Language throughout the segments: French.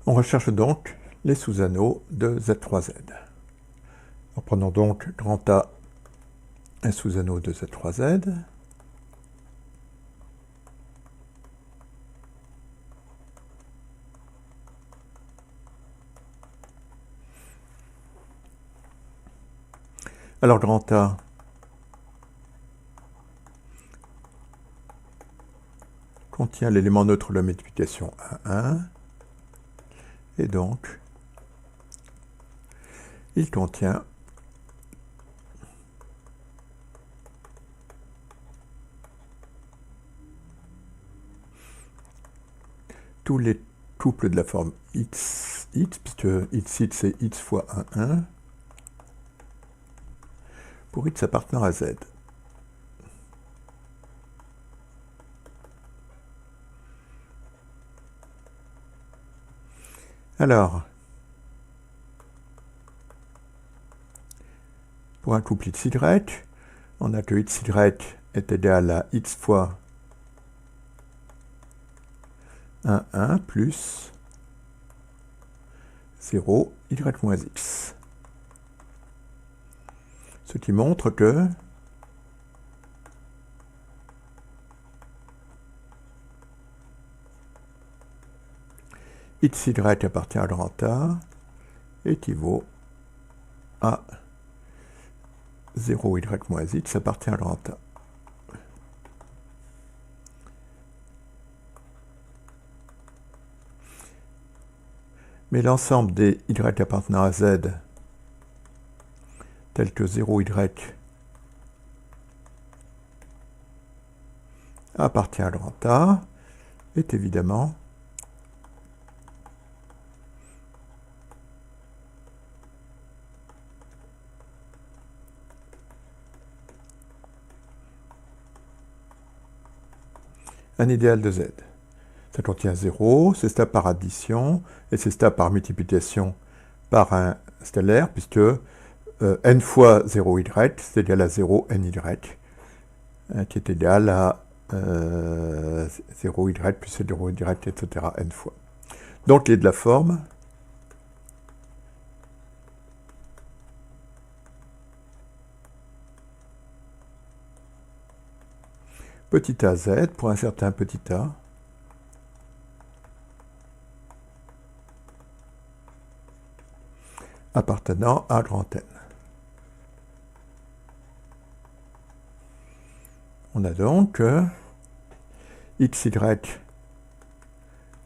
On recherche donc les sous-anneaux de Z3Z. Prenons donc grand A, un sous-anneau de Z3Z. Alors grand A contient l'élément neutre de la multiplication A1, et donc il contient tous les couples de la forme x, puisque x c'est x fois 1 pour x appartenant à z. Alors, pour un couple xy, on a que xy est égal à x fois 1 plus 0 y moins x. Ce qui montre que xy appartient à grand A équivaut à 0 y moins x appartient à grand A. Mais l'ensemble des y appartenant à z, tels que 0y appartient à grand A, est évidemment un idéal de z. Ça contient 0, c'est stable par addition, et c'est stable par multiplication par un stellaire, puisque n fois 0y, c'est égal à 0 ny, qui est égal à 0y plus 0y, etc. n fois. Donc il est de la forme petit a z pour un certain petit a appartenant à grand N. On a donc xy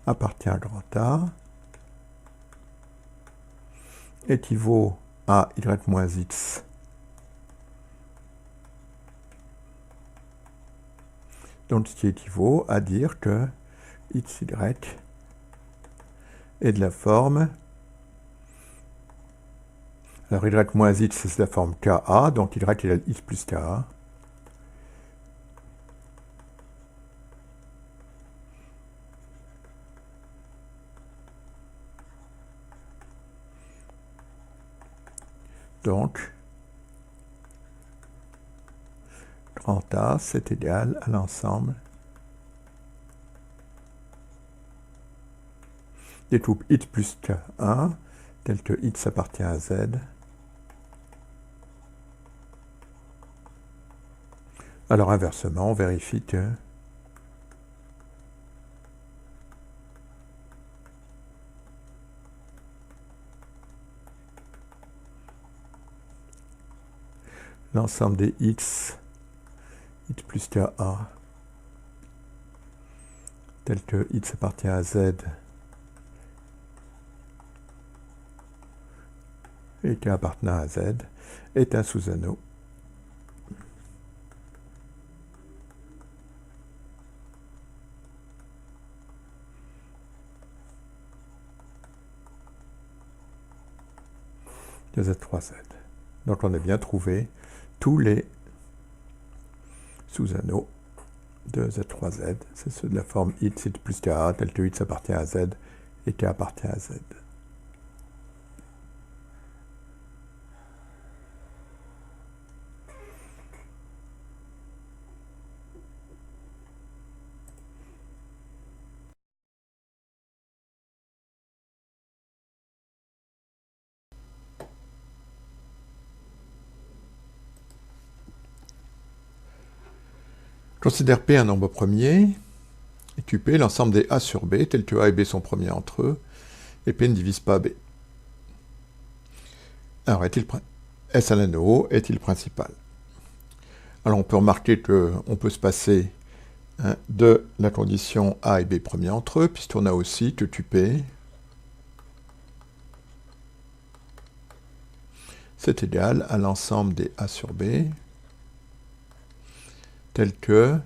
appartient à grand A équivaut à y moins x donc ce qui équivaut à dire que xy est de la forme, alors y moins x c'est la forme ka, donc y égale x plus ka. Donc, grand A, c'est égal à l'ensemble des couples x plus k1, tels que x appartient à z, alors inversement, on vérifie que l'ensemble des x plus ka, tels que x appartient à z, et k appartenant à z, est un sous-anneau de Z3Z. Donc on a bien trouvé tous les sous-anneaux de Z3Z. C'est ceux de la forme x plus ka, tel que x appartient à z et k appartient à z. Considère P un nombre premier, et QP l'ensemble des A sur B, tels que A et B sont premiers entre eux, et P ne divise pas B. Alors, S à l'anneau est-il principal? Alors, on peut remarquer qu'on peut se passer de la condition A et B premiers entre eux, puisqu'on a aussi que QP c'est égal à l'ensemble des A sur B, tel que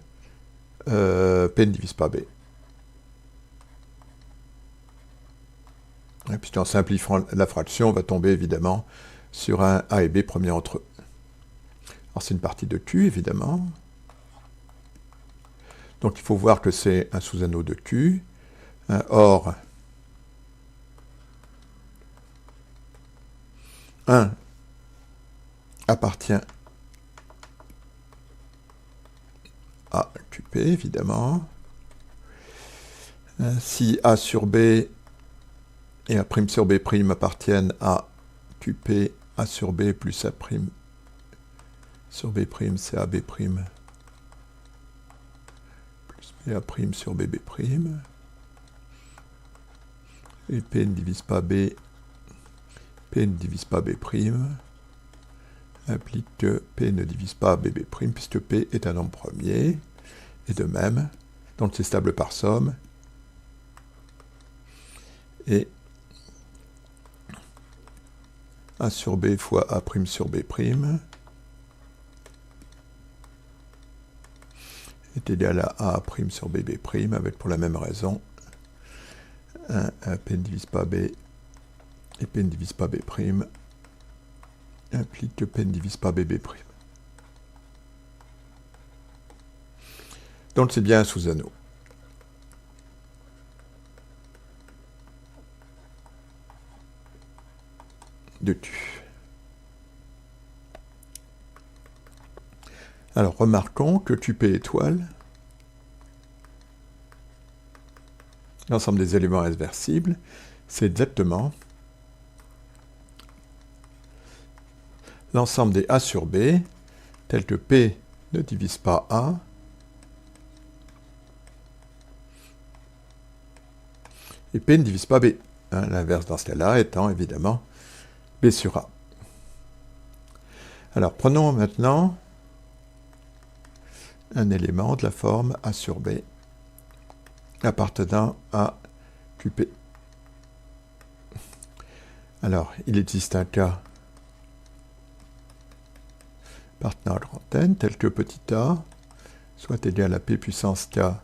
P ne divise pas B. Puisqu'en simplifiant la fraction, on va tomber évidemment sur un A et B premiers entre eux. Alors c'est une partie de Q, évidemment. Donc il faut voir que c'est un sous-anneau de Q. Or, 1 appartient à QP, évidemment. Si A sur B et A' sur B' appartiennent à QP, A sur B plus A' sur B', c'est AB' plus BA' sur BB', et P ne divise pas B, P ne divise pas B', implique que P ne divise pas BB', puisque P est un nombre premier, et de même, donc c'est stable par somme, et A sur B fois A' sur B' est égal à A' sur BB', avec pour la même raison, P ne divise pas B et P ne divise pas B', implique que P ne divise pas BB'. Donc c'est bien un sous-anneau. De Q. Alors remarquons que QP étoile, l'ensemble des éléments inversibles, c'est exactement l'ensemble des A sur B, tel que P ne divise pas A, et P ne divise pas B. L'inverse dans ce cas-là étant évidemment B sur A. Alors prenons maintenant un élément de la forme A sur B appartenant à QP. Alors, il existe un cas appartenant à grand N, tel que petit a soit égal à P puissance K A',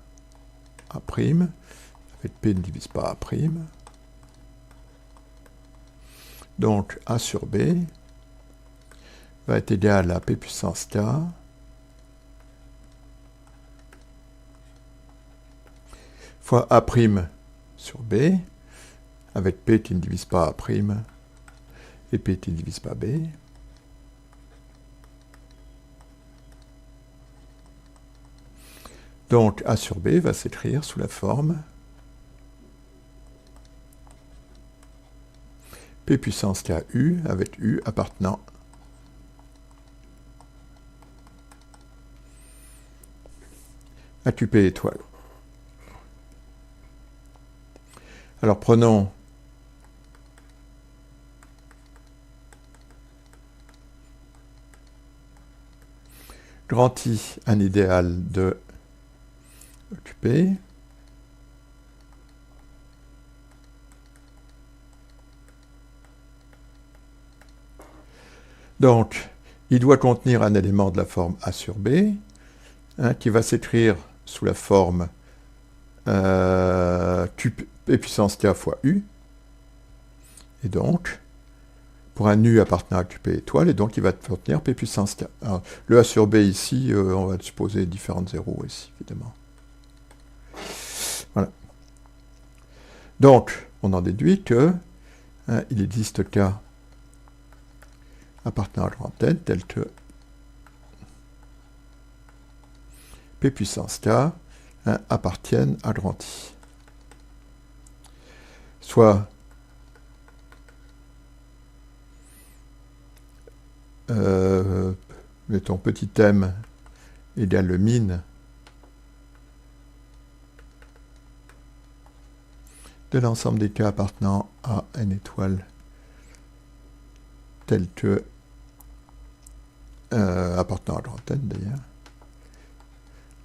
avec P ne divise pas A'. Donc, A sur B va être égal à P puissance K fois A' sur B, avec P qui ne divise pas A' et P qui ne divise pas B. Donc A sur B va s'écrire sous la forme P puissance KU avec U appartenant à QP étoile. Alors prenons grand I, un idéal de QP. Donc, il doit contenir un élément de la forme A sur B, qui va s'écrire sous la forme P puissance K fois U. Et donc, pour un U appartenant à QP étoile, et donc il va contenir P puissance K. Alors, le A sur B ici, on va supposer différentes zéros ici, évidemment. Voilà. Donc, on en déduit que il existe K appartenant à grand N, tel que P puissance K appartiennent à grand I. Soit mettons petit m égale le min de l'ensemble des cas appartenant à n étoile tel que appartenant à grand n d'ailleurs,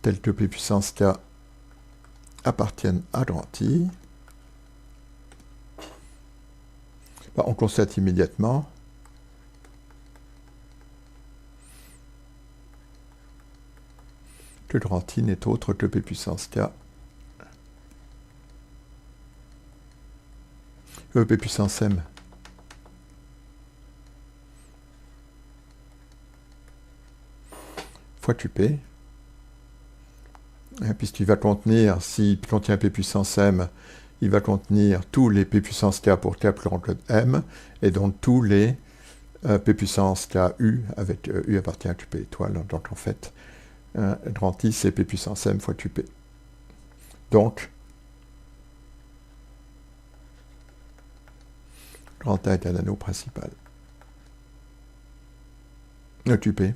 tel que p puissance k appartiennent à grand I, on constate immédiatement que grand I n'est autre que p puissance k, p puissance m, fois qp, puisqu'il va contenir, s'il contient p puissance m, il va contenir tous les p puissance k pour k plus grand que m, et donc tous les p puissance k u, avec u appartient à qp étoile, donc en fait, grand I c'est p puissance m fois qp. Donc, grand A est un anneau principal. Qp.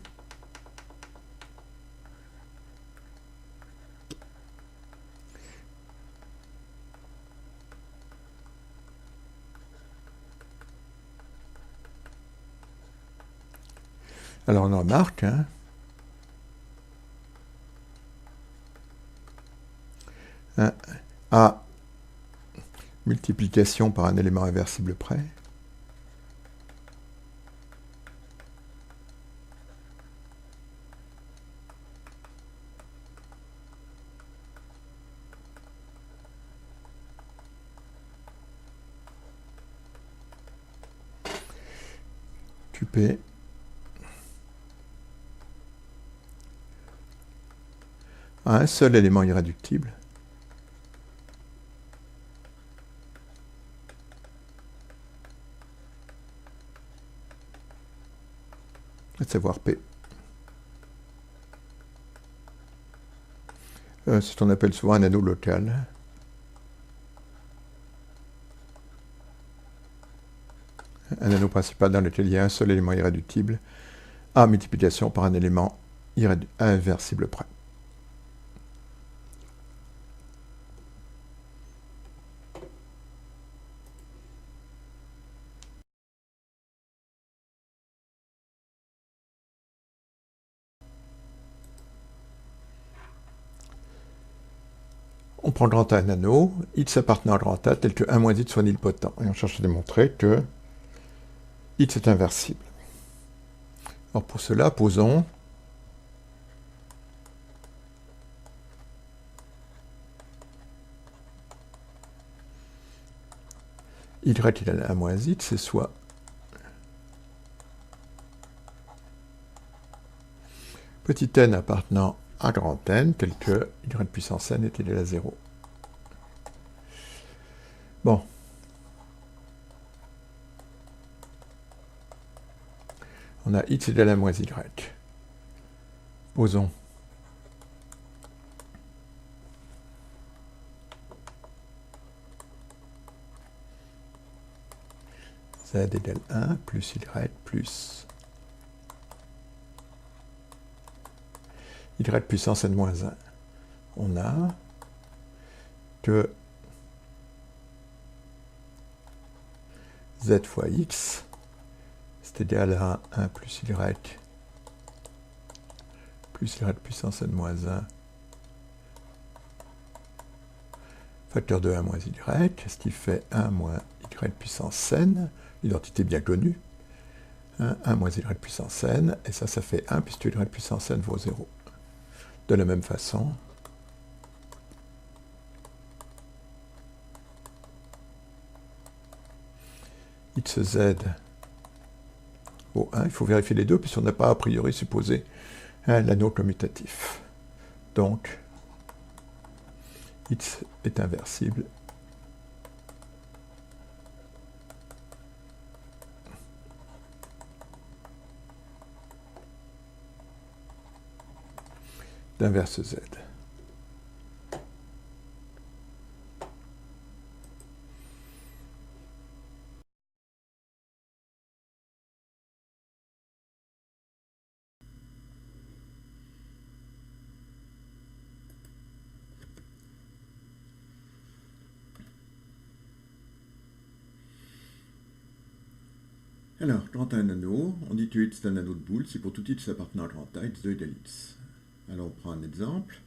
Alors on remarque, à multiplication par un élément inversible près, qp à un seul élément irréductible, à savoir P. C'est ce qu'on appelle souvent un anneau local. Un anneau principal dans lequel il y a un seul élément irréductible à multiplication par un élément inversible près. On prend grand A un anneau, x appartenant à grand A tel que 1 moins x soit nilpotent. Et on cherche à démontrer que x est inversible. Alors pour cela, posons y égale à 1 moins x, c'est soit petit n appartenant à grand N, tel que y puissance n est égal à 0. Bon. On a x égale à moins y. Posons z égale 1 plus y plus y puissance n moins 1. On a que z fois x, c'est égal à 1 plus y puissance n moins 1 facteur de 1 moins y, ce qui fait 1 moins y puissance n, l'identité bien connue, 1 moins y puissance n, et ça fait 1 puisque y puissance n vaut 0. De la même façon, xz vaut 1, il faut vérifier les deux, puisqu'on n'a pas a priori supposé l'anneau commutatif. Donc, x est inversible. D'inverse z. Alors, grand A un anneau, on dit que X est un anneau de boule si pour tout X appartenant à grand A, X2 égale X. Alors on prend un exemple.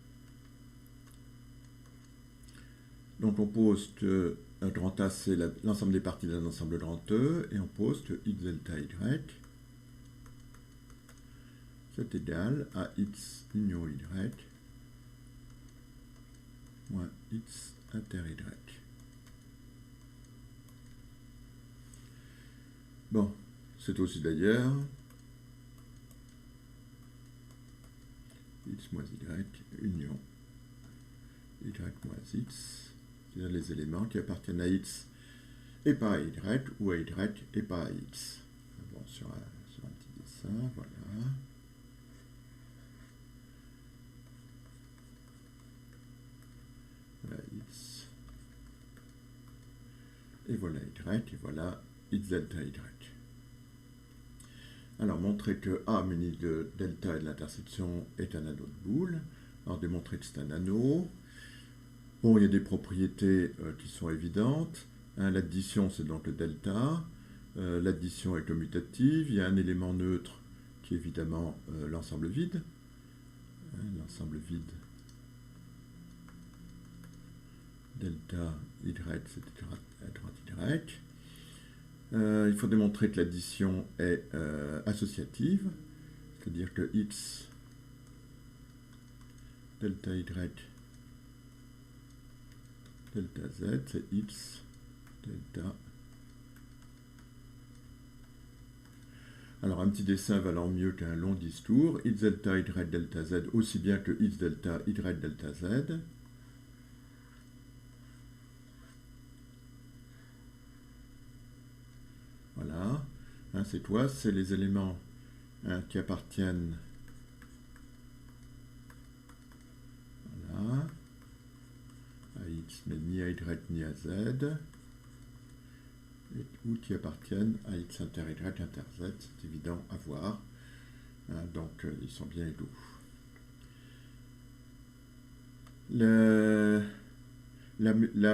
Donc on pose que grand A c'est l'ensemble des parties d'un ensemble grand E, et on pose que X delta Y c'est égal à X union Y moins X inter Y. Bon, c'est aussi d'ailleurs X moins Y union Y moins X, c'est-à-dire les éléments qui appartiennent à X et pas à Y, ou à Y et pas à X. Bon, sur un petit dessin, voilà. Voilà X. Et voilà Y, et voilà X delta Y. Alors, montrer que A muni de delta et de l'intersection est un anneau de boule. Alors, démontrer que c'est un anneau. Bon, il y a des propriétés qui sont évidentes. Hein, l'addition, c'est donc le delta. L'addition est commutative. Il y a un élément neutre qui est évidemment l'ensemble vide. Hein, l'ensemble vide delta y, c'est grand Y. Il faut démontrer que l'addition est associative, c'est-à-dire que X delta Y delta Z, c'est X delta. Alors un petit dessin valant mieux qu'un long discours. X delta Y delta Z aussi bien que X delta Y delta Z. Voilà, hein, c'est quoi? C'est les éléments qui appartiennent voilà, à X, mais ni à Y ni à Z, ou qui appartiennent à X inter Y inter Z, c'est évident à voir, hein, donc ils sont bien égaux. La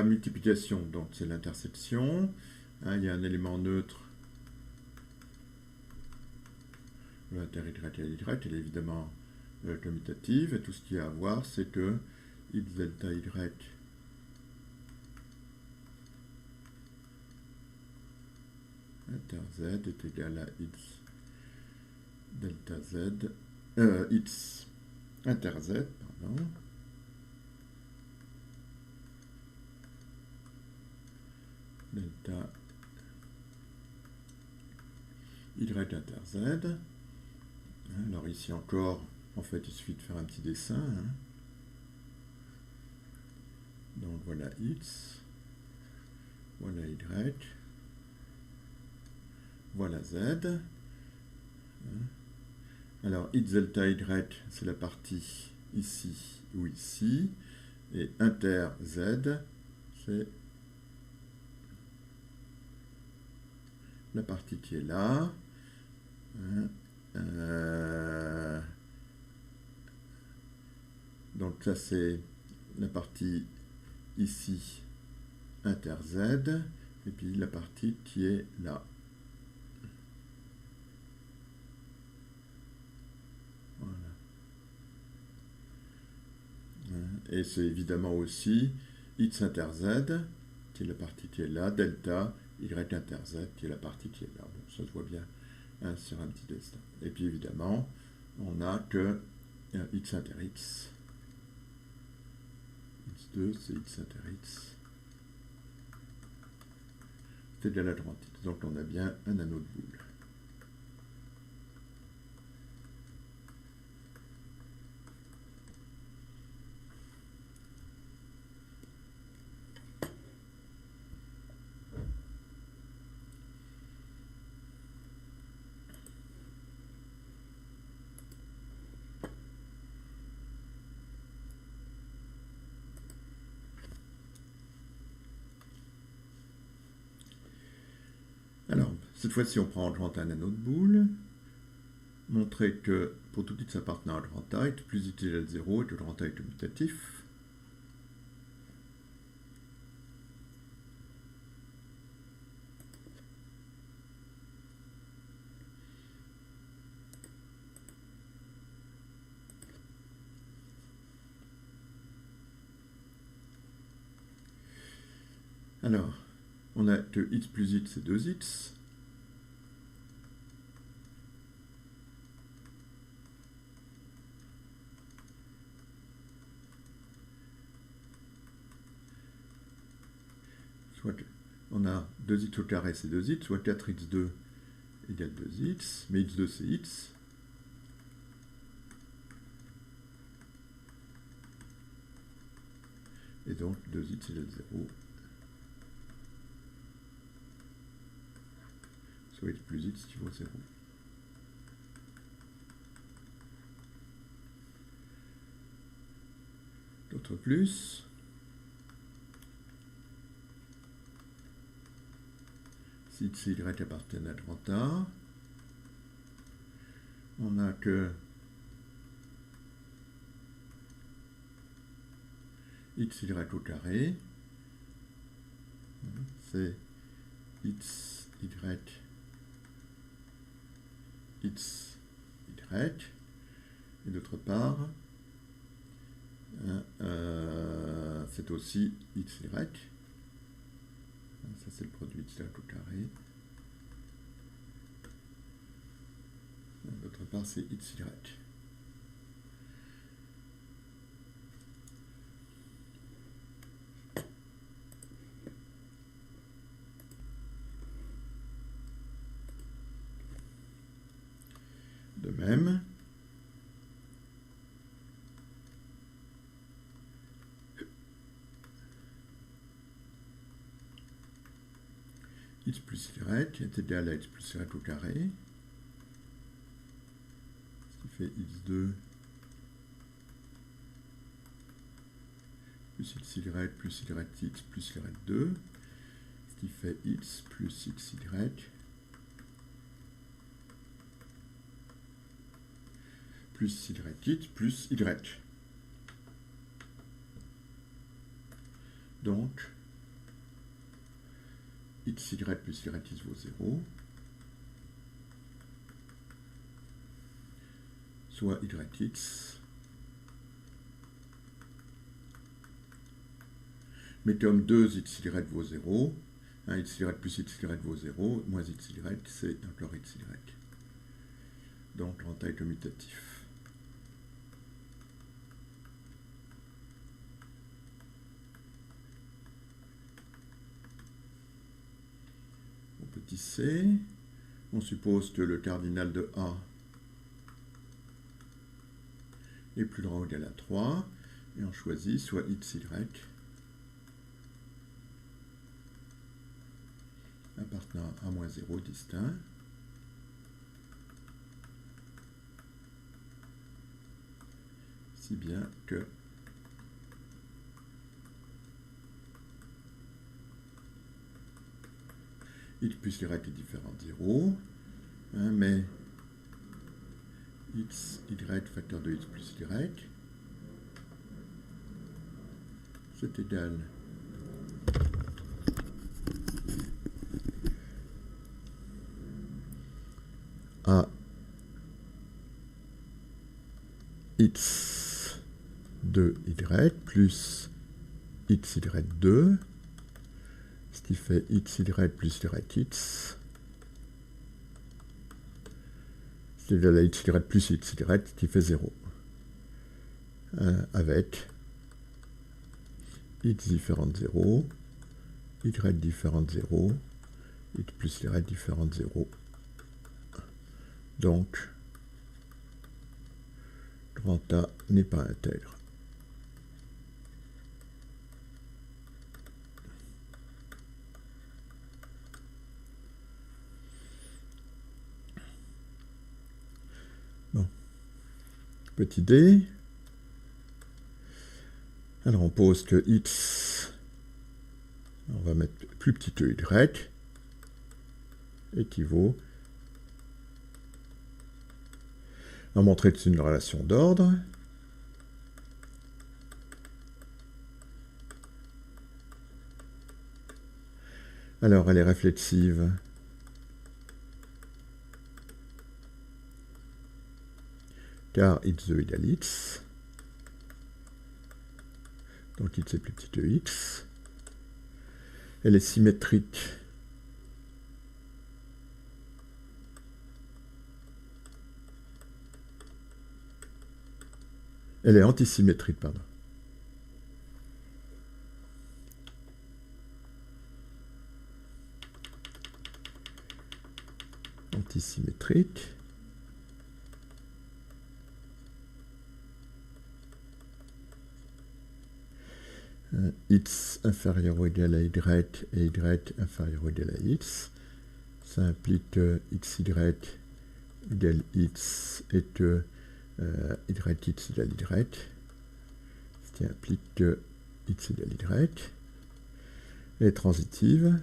multiplication, donc c'est l'intersection, hein, il y a un élément neutre inter Y et Y, elle est évidemment commutative, et tout ce qu'il y a à voir, c'est que X delta Y inter Z est égal à X delta Z, X inter Z, pardon, delta Y inter Z. Alors ici encore, en fait, il suffit de faire un petit dessin. Hein. Donc voilà X, voilà Y, voilà Z. Alors X delta Y, c'est la partie ici ou ici, et inter Z, c'est la partie qui est là. Hein. Donc ça c'est la partie ici inter Z, et puis la partie qui est là. Voilà. Et c'est évidemment aussi X inter Z, qui est la partie qui est là, delta Y inter Z, qui est la partie qui est là. Bon, ça se voit bien hein, sur un petit dessin. Et puis évidemment, on n'a que X inter X. X2, c'est X inter X. C'est égal à 30. Donc on a bien un anneau de boule. Alors, cette fois-ci, on prend grand A un anneau de boule. Montrer que pour tout X appartenant à grand A, plus X égale 0 et que grand A est commutatif. Alors, on a que x plus x, c'est 2x. Soit on a 2x au carré, c'est 2x, soit 4x2 égale 2x, mais x2 c'est x. Et donc 2x égale 0. Soit x plus x qui vaut 0. D'autres plus. Si x et y appartiennent à grand A, on a que x, y au carré, c'est x, y, x, y, et d'autre part, c'est aussi x, y, ça c'est le produit x, y au carré, d'autre part c'est x, y. De même, x plus y est égal à x plus y au carré, ce qui fait x2 plus xy plus yx plus y2, ce qui fait x plus xy plus yx plus y. Donc, xy plus yx vaut 0, soit yx, mais comme 2xy vaut 0, xy plus xy vaut 0, moins xy, c'est encore xy. Donc, grand A est commutatif. Au petit c, on suppose que le cardinal de A est plus grand ou égal à 3, et on choisit soit xy appartenant à moins 0 distinct, si bien que x plus y est différent de 0, mais x, y facteur de x plus y, c'est égal à x de y plus xy2, ce qui fait xy plus yx, c'est égal à xy plus xy qui fait 0, avec x différent de 0, y différent de 0, x plus y différent de 0. Donc, grand A n'est pas intègre. Bon. Petit d. Alors on pose que x, on va mettre plus petit que y, équivaut, on va montrer que c'est une relation d'ordre. Alors elle est réflexive. Car x2 égale x. Donc x est plus petit que x. Elle est symétrique. Elle est antisymétrique, pardon. Antisymétrique. X inférieur ou égal à Y et Y inférieur ou égal à X. Ça implique que XY égale X et que YX égale Y. Ce qui implique que X égale Y. Elle est transitive.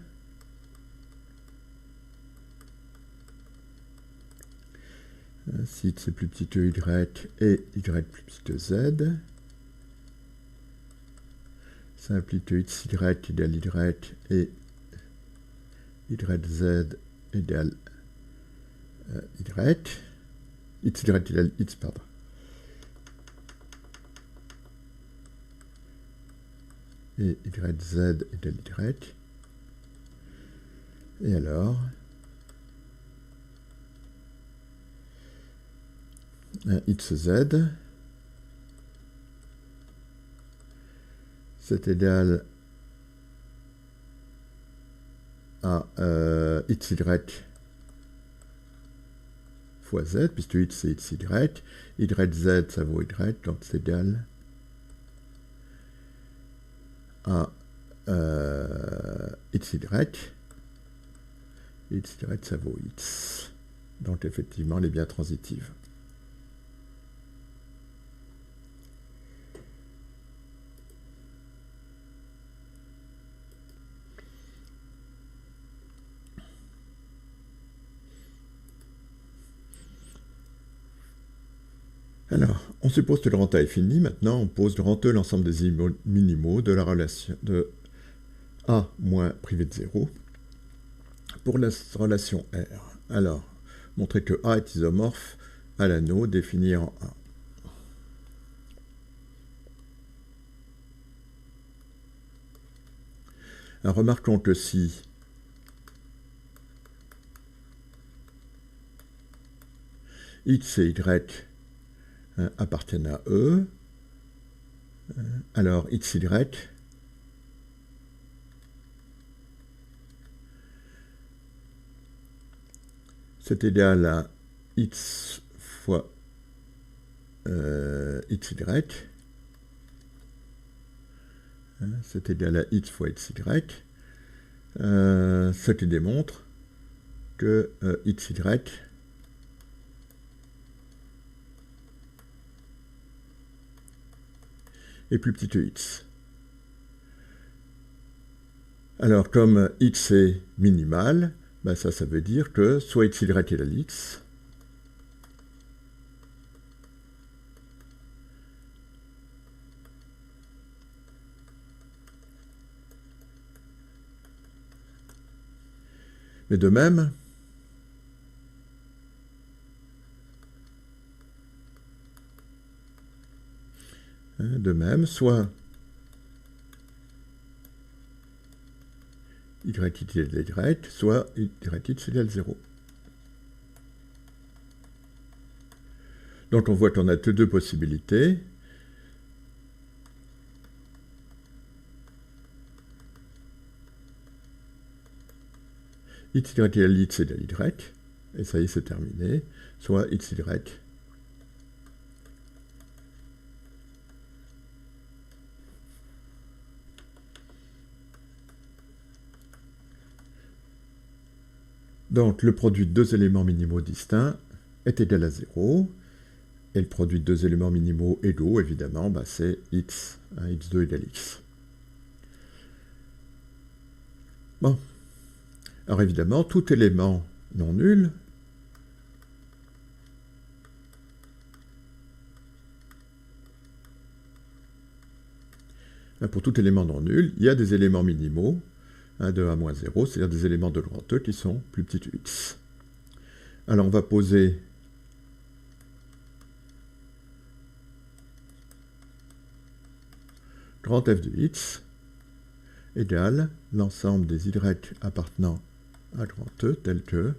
Si X est plus petit que Y et Y plus petit que Z. Ça implique que XY égale Y et YZ égale Y. XY égale X, pardon. Et YZ égale Y. Et alors, XZ, c'est égal à XY fois Z, puisque X c'est XY, YZ ça vaut Y, donc c'est égal à XY, XY ça vaut X. Donc effectivement, elle est bien transitive. Alors, on suppose que le rang A est fini. Maintenant, on pose le rang E l'ensemble des minimaux de la relation de A moins privé de 0 pour la relation R. Alors, montrer que A est isomorphe à l'anneau défini en A. Alors, remarquons que si X et Y appartiennent à E, alors XY c'est égal à X fois XY, c'est égal à X fois XY, ce qui démontre que XY est plus petit que X. Alors, comme X est minimal, ben ça veut dire que soit XY égale X, mais de même, soit YX égale Y, soit YX égale 0. Donc on voit qu'on a que deux possibilités. XY égale X égale Y, et ça y est, c'est terminé, soit XY donc le produit de deux éléments minimaux distincts est égal à 0, et le produit de deux éléments minimaux égaux, évidemment, bah, c'est X, X2 égale X. Bon. Alors évidemment, tout élément non nul pour tout élément non nul, il y a des éléments minimaux de A moins 0, c'est-à-dire des éléments de grand E qui sont plus petits que X. Alors on va poser grand F de X, égale l'ensemble des y appartenant à grand E tel que,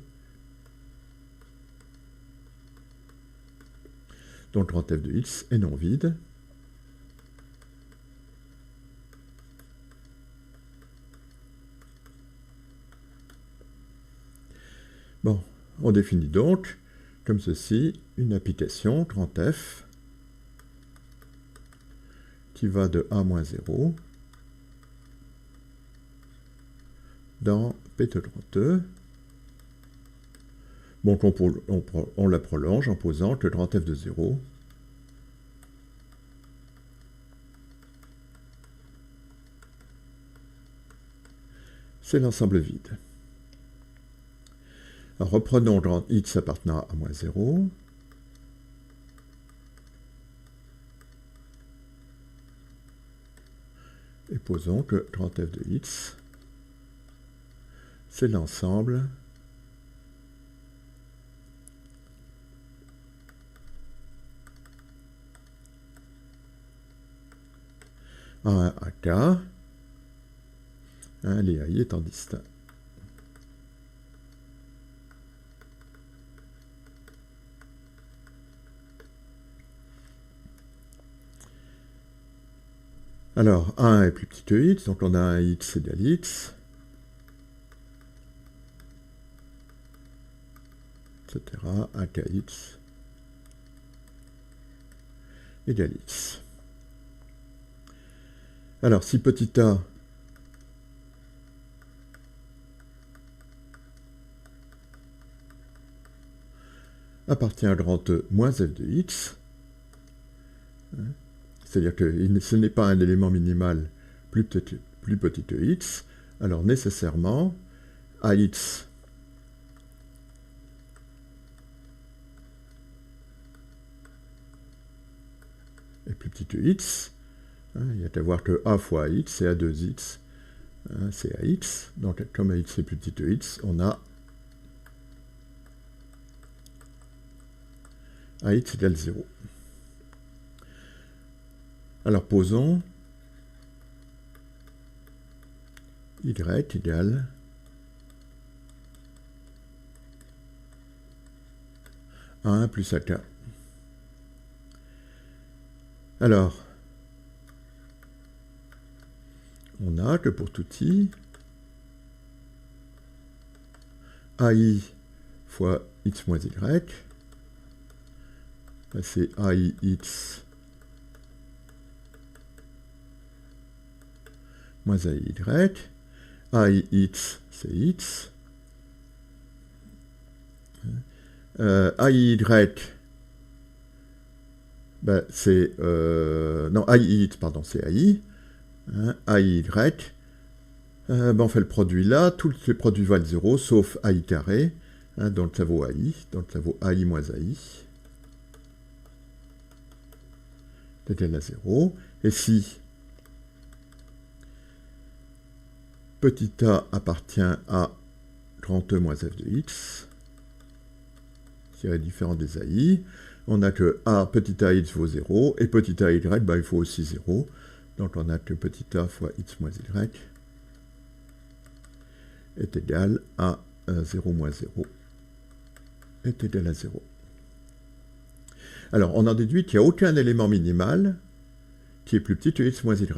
dont grand f de x est non vide, bon, on définit donc comme ceci une application grand F qui va de A moins 0 dans P de grand E. Donc on la prolonge en posant que grand F de 0 c'est l'ensemble vide. Alors reprenons grand x appartenant à moins 0. Et posons que grand F de x, c'est l'ensemble A1 à K, les AI étant distincts. Alors, 1 est plus petit que x, donc on a un x égale x, etc. Un kx égale x. Alors, si petit a appartient à grand E moins f de x, c'est-à-dire que ce n'est pas un élément minimal plus petit que x, alors nécessairement, ax est plus petit que x. Il y a à voir que a fois ax, c'est a2x, c'est ax. Donc comme ax est plus petit que x, on a ax égale 0. Alors posons y égale A1 plus AK. Alors, on a que pour tout i, AI fois x moins y, c'est AIX moins AY, AIX c'est x, AIY ben, c'est non AIX pardon c'est AI, AIY ben, on fait le produit là, tous les produits valent 0 sauf AI carré, donc ça vaut AI, donc ça vaut AI moins AI égal à 0, et si petit a appartient à grand E moins f de x, qui est différent des AI, on a que a petit a x vaut 0, et petit a y, ben, il faut aussi 0, donc on a que petit a fois x moins y est égal à 0 moins 0 est égal à 0. Alors, on en déduit qu'il n'y a aucun élément minimal qui est plus petit que x moins y.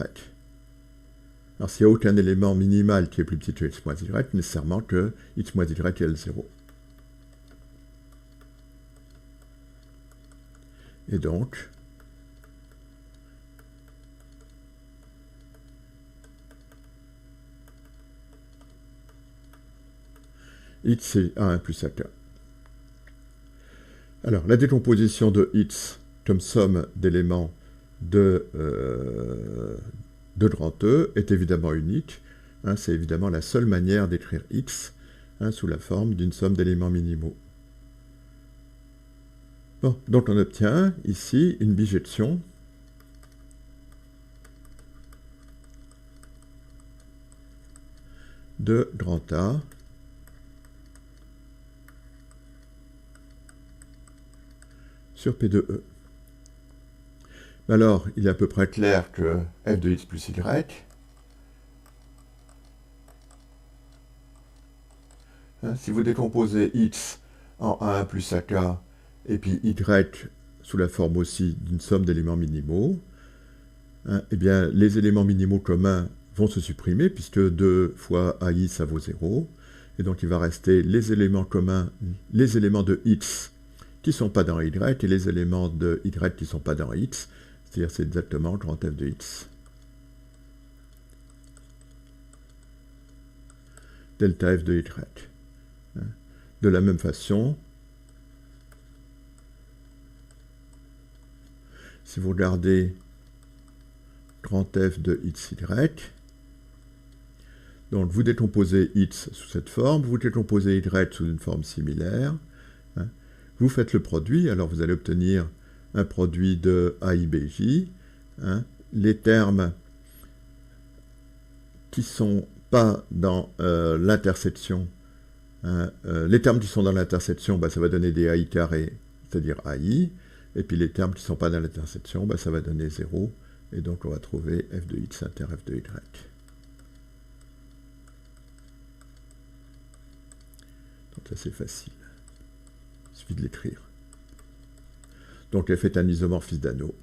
Alors, s'il n'y a aucun élément minimal qui est plus petit que x moins y, nécessairement que x moins y égale 0. Et donc, x c'est A1 plus AK. Alors, la décomposition de x comme somme d'éléments de grand E est évidemment unique. C'est évidemment la seule manière d'écrire x sous la forme d'une somme d'éléments minimaux. Bon, donc on obtient ici une bijection de grand A sur P de E. Alors, il est à peu près clair que f de x plus y Hein, si vous décomposez x en a1 plus ak, et puis y sous la forme aussi d'une somme d'éléments minimaux, hein, eh bien, les éléments minimaux communs vont se supprimer, puisque 2 fois AI, ça vaut 0. Et donc, il va rester les éléments communs, les éléments de x qui ne sont pas dans y, et les éléments de y qui ne sont pas dans x. C'est-à-dire, c'est exactement grand F de x. Delta F de y. De la même façon, si vous regardez grand F de xy, donc vous décomposez x sous cette forme, vous décomposez y sous une forme similaire, hein, vous faites le produit, alors vous allez obtenir un produit de AIBJ, hein, les termes qui ne sont pas dans l'intersection, hein, les termes qui sont dans l'intersection, bah, ça va donner des AI carrés, c'est-à-dire AI, et puis les termes qui ne sont pas dans l'intersection, bah, ça va donner 0, et donc on va trouver f de x inter f de y. Donc ça c'est facile, il suffit de l'écrire. Donc f est un isomorphisme d'anneau.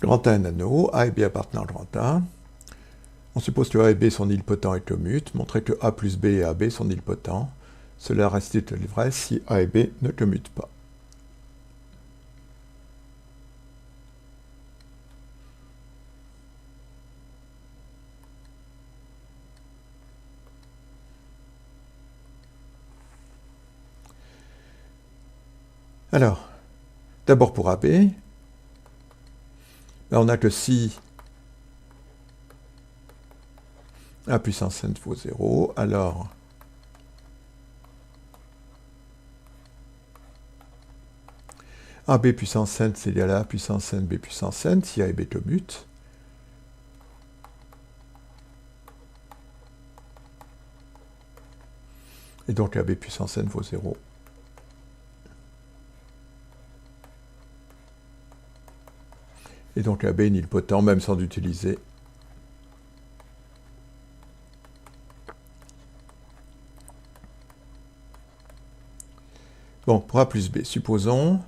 Grand A un anneau, A et B appartenant à grand A. On suppose que A et B sont nilpotents et commutes. Montrer que A plus B et AB sont nilpotents. Cela reste vrai si A et B ne commutent pas. Alors, d'abord pour AB, là on a que si A puissance n vaut 0, alors AB puissance n c'est égal à A puissance n B puissance n, si A et B commutent. Et donc AB puissance n vaut 0. Et donc AB est nilpotent, même sans l'utiliser. Bon, pour A plus B, supposons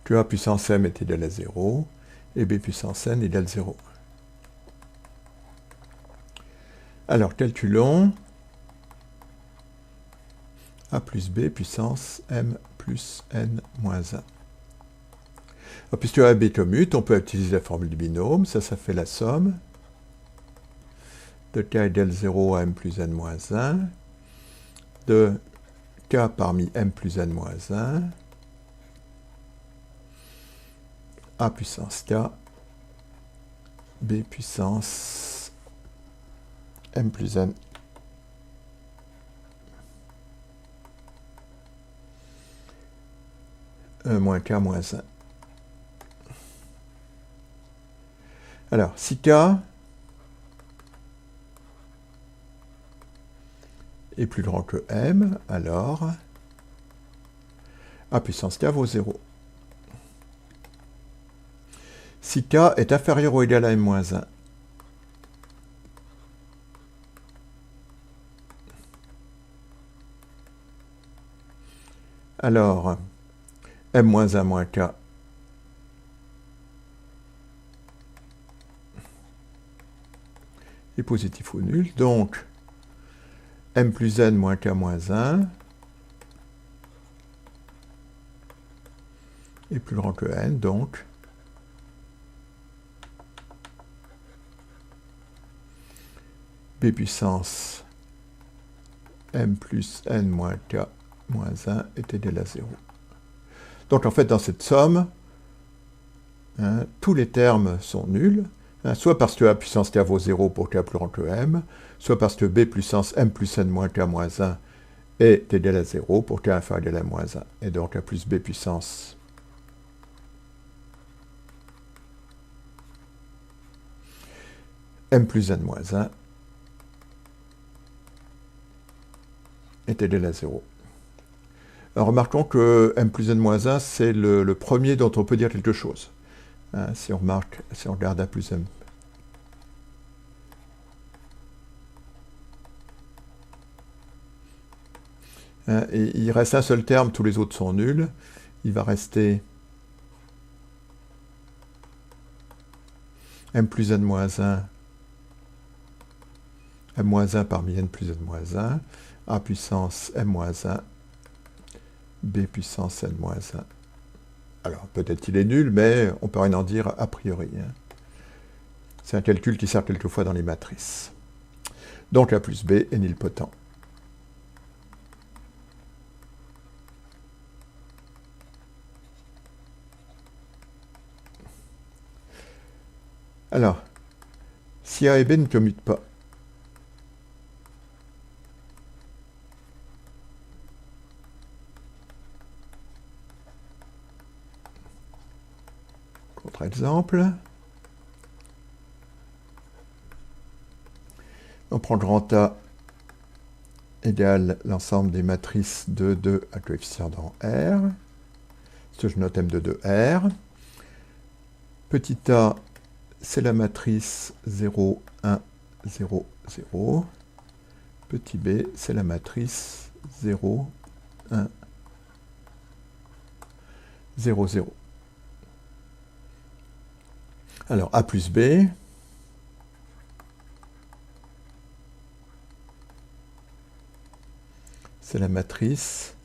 que A puissance m est égal à 0 et B puissance n égale 0. Alors, calculons A plus B puissance m plus n moins 1. Alors, puisque A et B commutent, on peut utiliser la formule du binôme. Ça fait la somme de k égale 0 à m plus n moins 1, de k parmi m plus n moins 1, A puissance k, B puissance m plus n. Moins k moins 1. Alors, si k est plus grand que m, alors A puissance k vaut 0. Si k est inférieur ou égal à m moins 1, alors m moins 1 moins k est positif ou nul, donc m plus n moins k moins 1 est plus grand que n, donc B puissance m plus n moins k moins 1 est égal à 0. Donc en fait, dans cette somme, hein, tous les termes sont nuls, hein, soit parce que a puissance k vaut 0 pour k plus grand que m, soit parce que b puissance m plus n moins k moins 1 est égal à 0 pour k inférieur égal à moins 1. Et donc a plus b puissance m plus n moins 1 est égal à 0. Alors remarquons que m plus n moins 1, c'est le premier dont on peut dire quelque chose. Hein, si on regarde a plus m. Hein, et il reste un seul terme, tous les autres sont nuls. Il va rester m plus n moins 1, m moins 1 parmi n plus n moins 1, a puissance m moins 1, b puissance n moins 1. Alors, peut-être qu'il est nul, mais on peut rien en dire a priori. Hein. C'est un calcul qui sert quelquefois dans les matrices. Donc, a plus b est nilpotent. Alors, si a et b ne commutent pas, contre-exemple, on prend grand A égale l'ensemble des matrices de 2 à coefficient dans R, ce que je note M de 2R. Petit a, c'est la matrice 0, 1, 0, 0. Petit b, c'est la matrice 0, 1, 0, 0. Alors, a plus b, c'est la matrice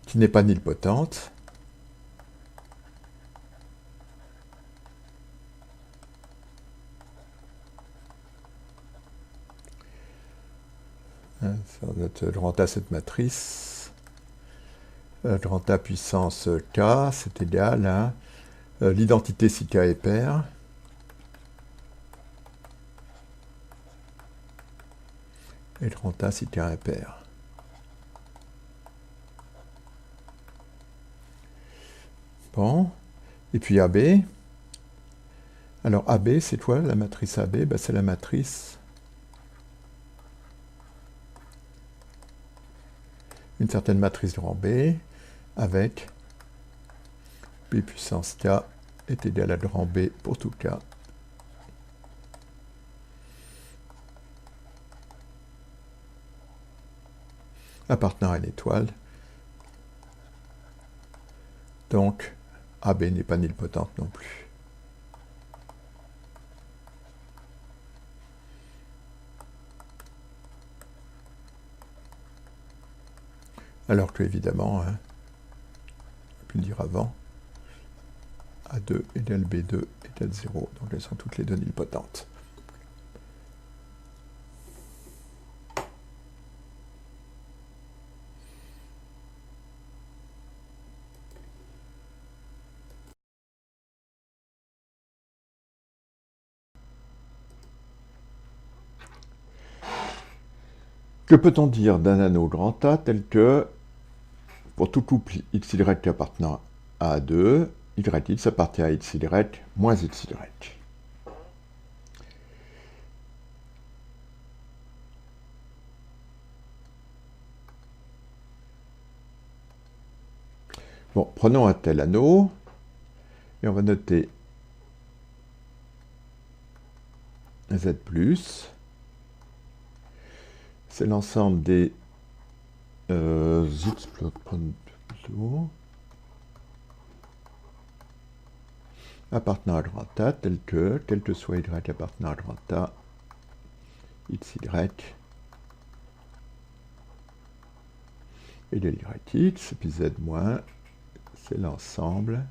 qui n'est pas nilpotente. Sur notre grand A, cette matrice, grand A puissance k, c'est égal à l'identité si k est pair, et grand A si k est pair. Bon, et puis AB. Alors AB, c'est quoi la matrice AB? Ben, c'est la matrice une certaine matrice grand B avec B puissance K est égal à grand B pour tout K. Appartenant à une étoile. Donc, AB n'est pas nilpotente non plus. Alors que, évidemment, hein, on peut le dire avant, A2 égale B2 égale 0. Donc elles sont toutes les deux nilpotentes. Que peut-on dire d'un anneau grand A tel que, pour tout couple XY appartenant à A2, YX appartient à XY moins XY. Bon, prenons un tel anneau, et on va noter Z+, c'est l'ensemble des X appartenant à grand A, tel que soit Y appartenant à grand A, XY et de YX, puis Z-, c'est l'ensemble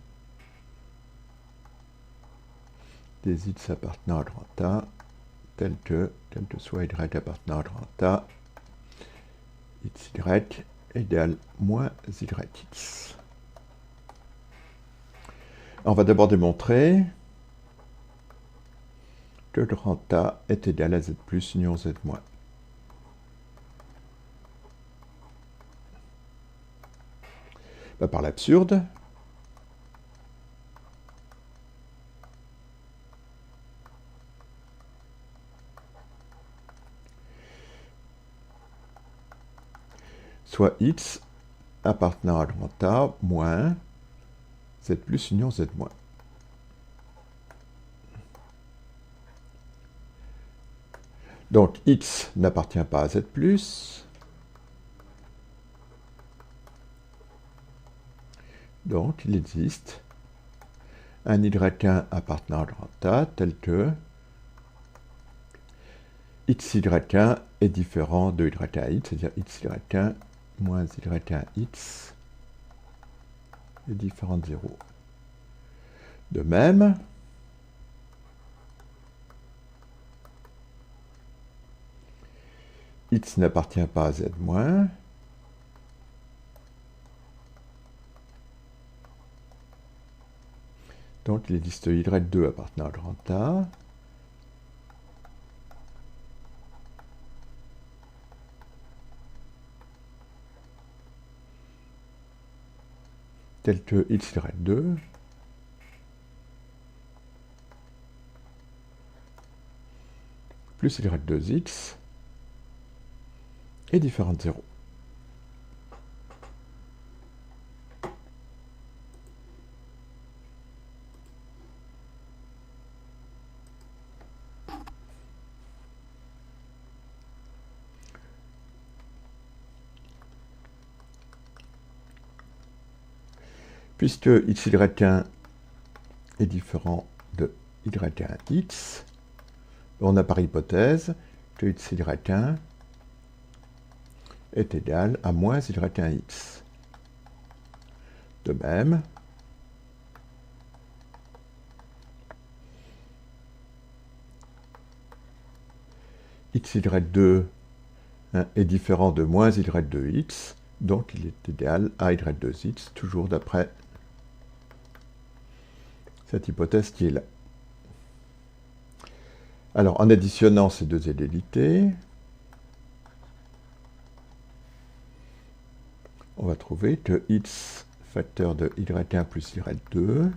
des X appartenant à grand A, tel que soit Y appartenant à grand A, xy égale moins yx. On va d'abord démontrer que le grand A est égal à z plus union z moins. Par l'absurde, soit x appartenant à grand A moins z plus union z moins. Donc x n'appartient pas à z plus. Donc il existe un y1 appartenant à grand A tel que xy1 est différent de y1x, c'est-à-dire xy1 moins y1x est différent de 0. De même, x n'appartient pas à z moins. Donc il existe y2 appartenant à grand A. Tel que xy2 plus y2x est différent de 0. Puisque xy1 est différent de y1x, on a par hypothèse que xy1 est égal à moins y1x. De même, xy2 est différent de moins y2x, donc il est égal à y2x, toujours d'après cette hypothèse qui est là. Alors, en additionnant ces deux égalités, on va trouver que x facteur de y1 plus y2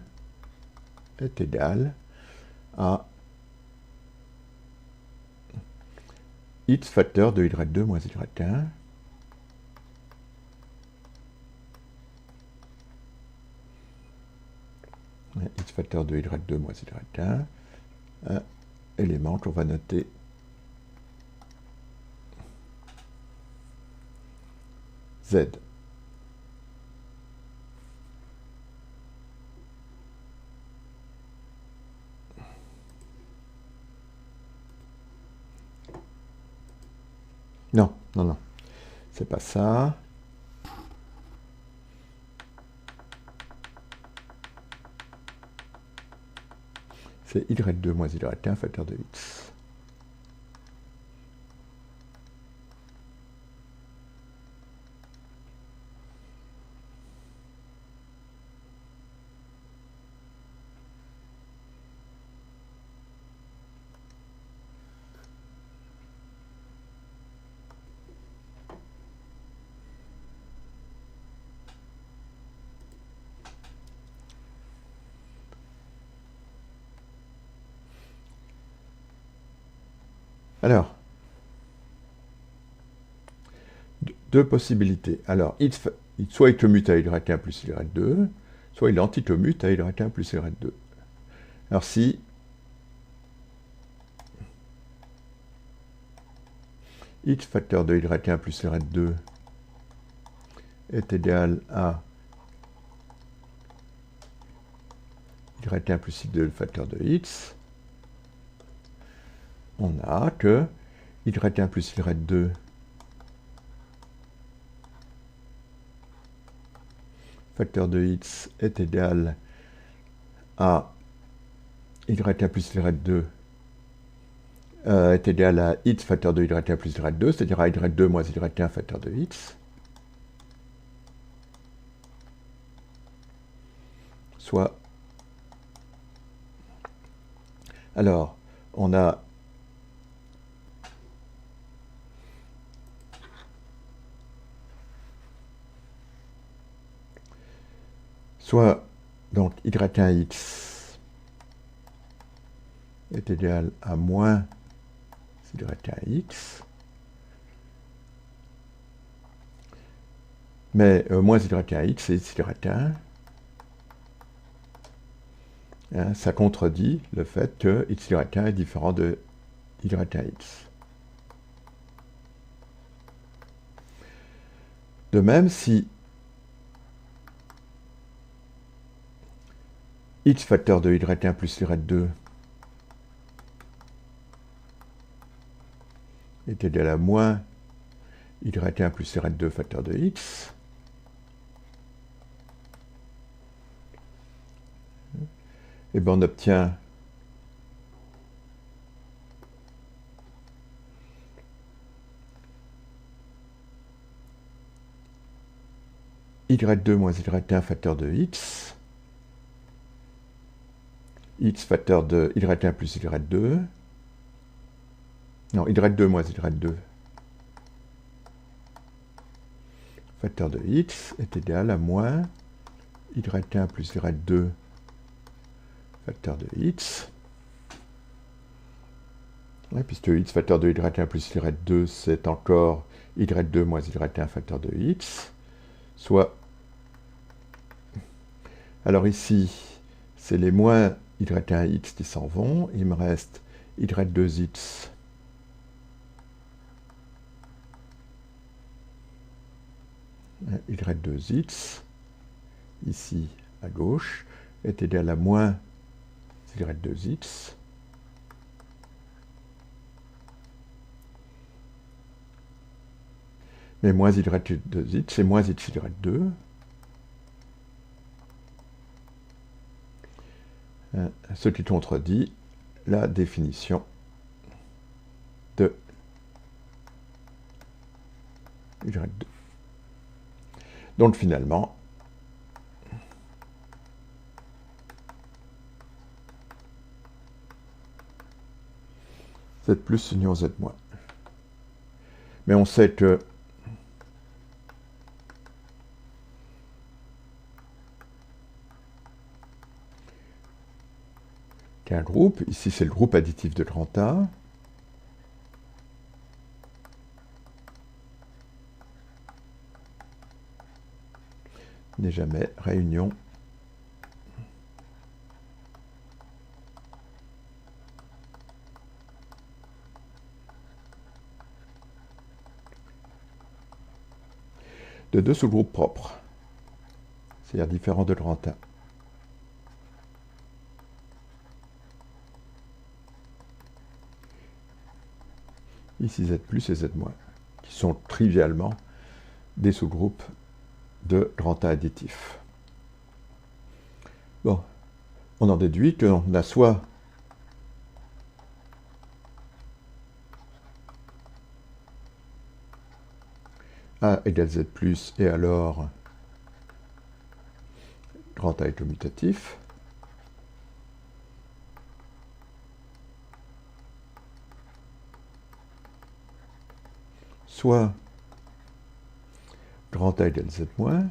est égal à x facteur de y2 moins y1 x facteur de y2 moins y1, un élément qu'on va noter z. Non, non, non, c'est pas ça. C'est y2 moins y1 facteur de x. Alors, deux possibilités. Alors, soit il commute à y1 plus y2, soit il anticommute à y1 plus y2. Alors si x facteur de y1 plus y2 est égal à y1 plus y2 facteur de x, on a que y1 plus y2 facteur de x est égal à y1 plus y2 est égal à x facteur de y1 plus y2, c'est-à-dire à y2 moins y1 facteur de x, soit... Alors, on a soit donc y1x est égal à moins y1x, mais moins y1x c'est y1, hein, ça contredit le fait que y1 est différent de y1x. De même, si x facteur de y1 plus y2 est égal à moins y1 plus y2 facteur de x, et bien on obtient y2 moins y1 facteur de x facteur de y1 plus y2, non, y2 moins y2 facteur de x est égal à moins y1 plus y2 facteur de x, ouais, puisque x facteur de y1 plus y2 c'est encore y2 moins y1 facteur de x, soit, alors ici c'est les moins y1x qui s'en vont, il me reste y2x y2x, ici à gauche, est égal à moins y2x, mais moins y2x, c'est moins xy2, ce qui contredit la définition de y2. Donc finalement, Z plus union Z moins. Mais on sait que qu'un groupe, ici c'est le groupe additif de grand A, n'est jamais réunion de deux sous-groupes propres, c'est-à-dire différents de grand A. Ici Z plus et Z moins, qui sont trivialement des sous-groupes de grand A additif. Bon, on en déduit qu'on a soit A égale Z plus, et alors grand A est commutatif, soit grand A égale Z moins,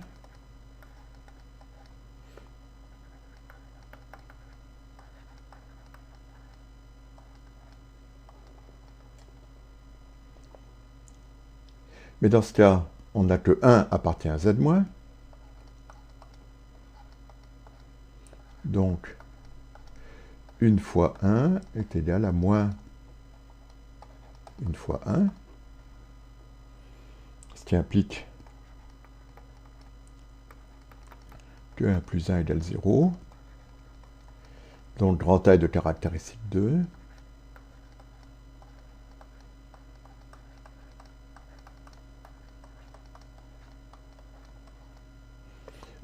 mais dans ce cas, on n'a que 1 appartient à Z moins, donc 1 fois 1 est égal à moins 1 fois 1, ce qui implique que 1 plus 1 égale 0, donc grand A est de caractéristique 2,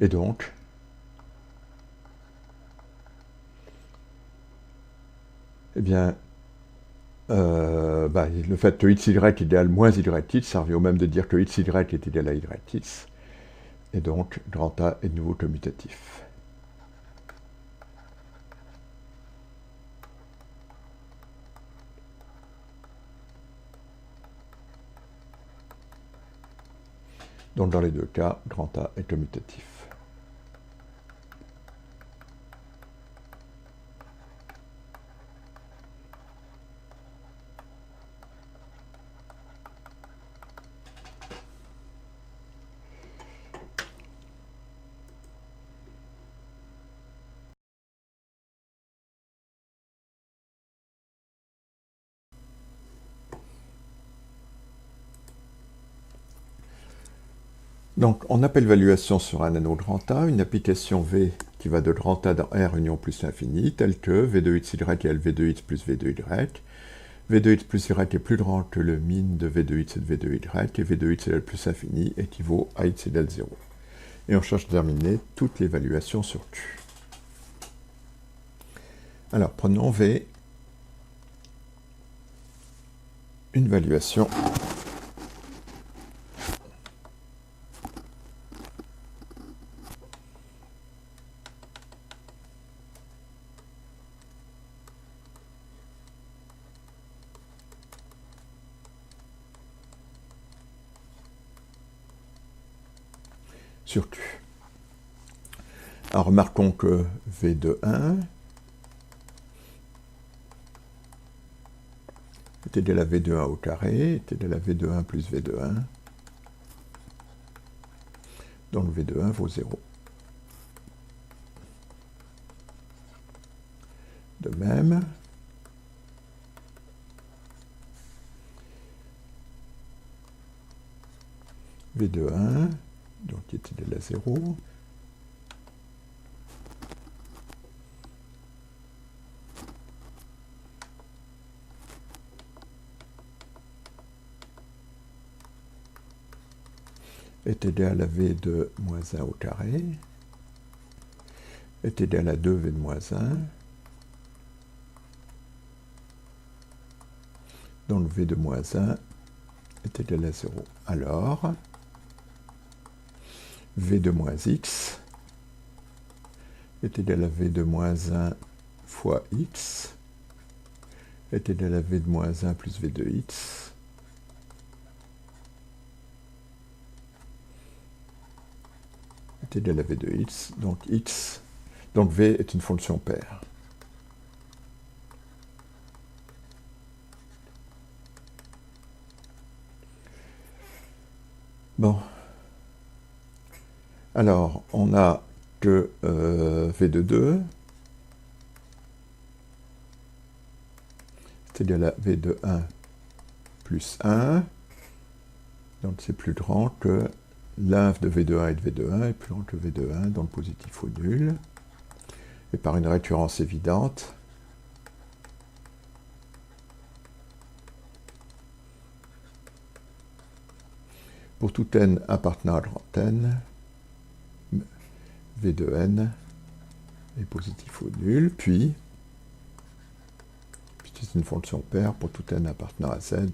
et donc eh bien le fait que xy égale moins yx, ça revient au même de dire que xy est égal à yx, et donc grand A est de nouveau commutatif. Donc dans les deux cas, grand A est commutatif. Donc, on appelle valuation sur un anneau grand A une application V qui va de grand A dans R union plus l'infini, telle que V de xy égale V de x plus V de y, V de x plus y est plus grand que le min de V de x et de V de y, et V de x égale plus infini équivaut à x égale 0. Et on cherche à déterminer toutes les valuations sur Q. Alors, prenons V, une valuation sur Q. Alors, remarquons que V de 1 est égal à V de 1 au carré, est égal à V de 1 plus V de 1. Donc V de 1 vaut 0. De même, V de 1, donc qui est égal à 0, est égal à V de moins 1 au carré, est égal à 2V de moins 1, donc V de moins 1 est égal à 0. Alors, V de moins x est égal à V de moins 1 fois x, est égal à V de moins 1 plus V de x, est égal à V de x, donc V est une fonction paire. Bon. Alors, on a que V de 2 est égal à V de 1 plus 1, donc c'est plus grand que l'inf de V de 1 et de V de 1 est plus grand que V de 1, donc positif ou nul. Et par une récurrence évidente, pour tout n appartenant à grand n, V de n est positif ou nul, puis, puisque c'est une fonction paire, pour tout n appartenant à z,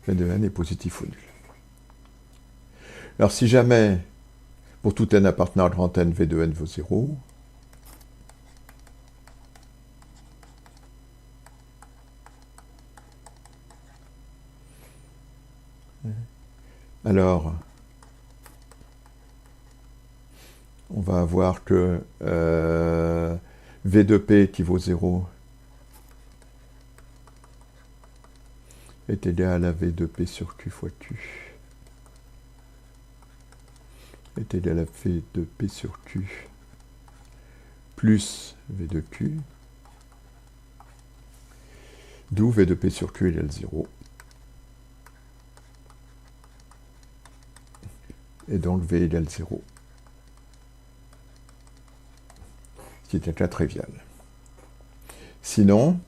V de n est positif ou nul. Alors si jamais, pour tout n appartenant à grand n, V de n vaut 0, alors on va avoir que V de P qui vaut 0 est égal à V de P sur Q fois Q, est égal à V de P sur Q plus V de Q, d'où V de P sur Q égale 0. Et donc V égale 0. Ce qui est un cas trivial. Sinon,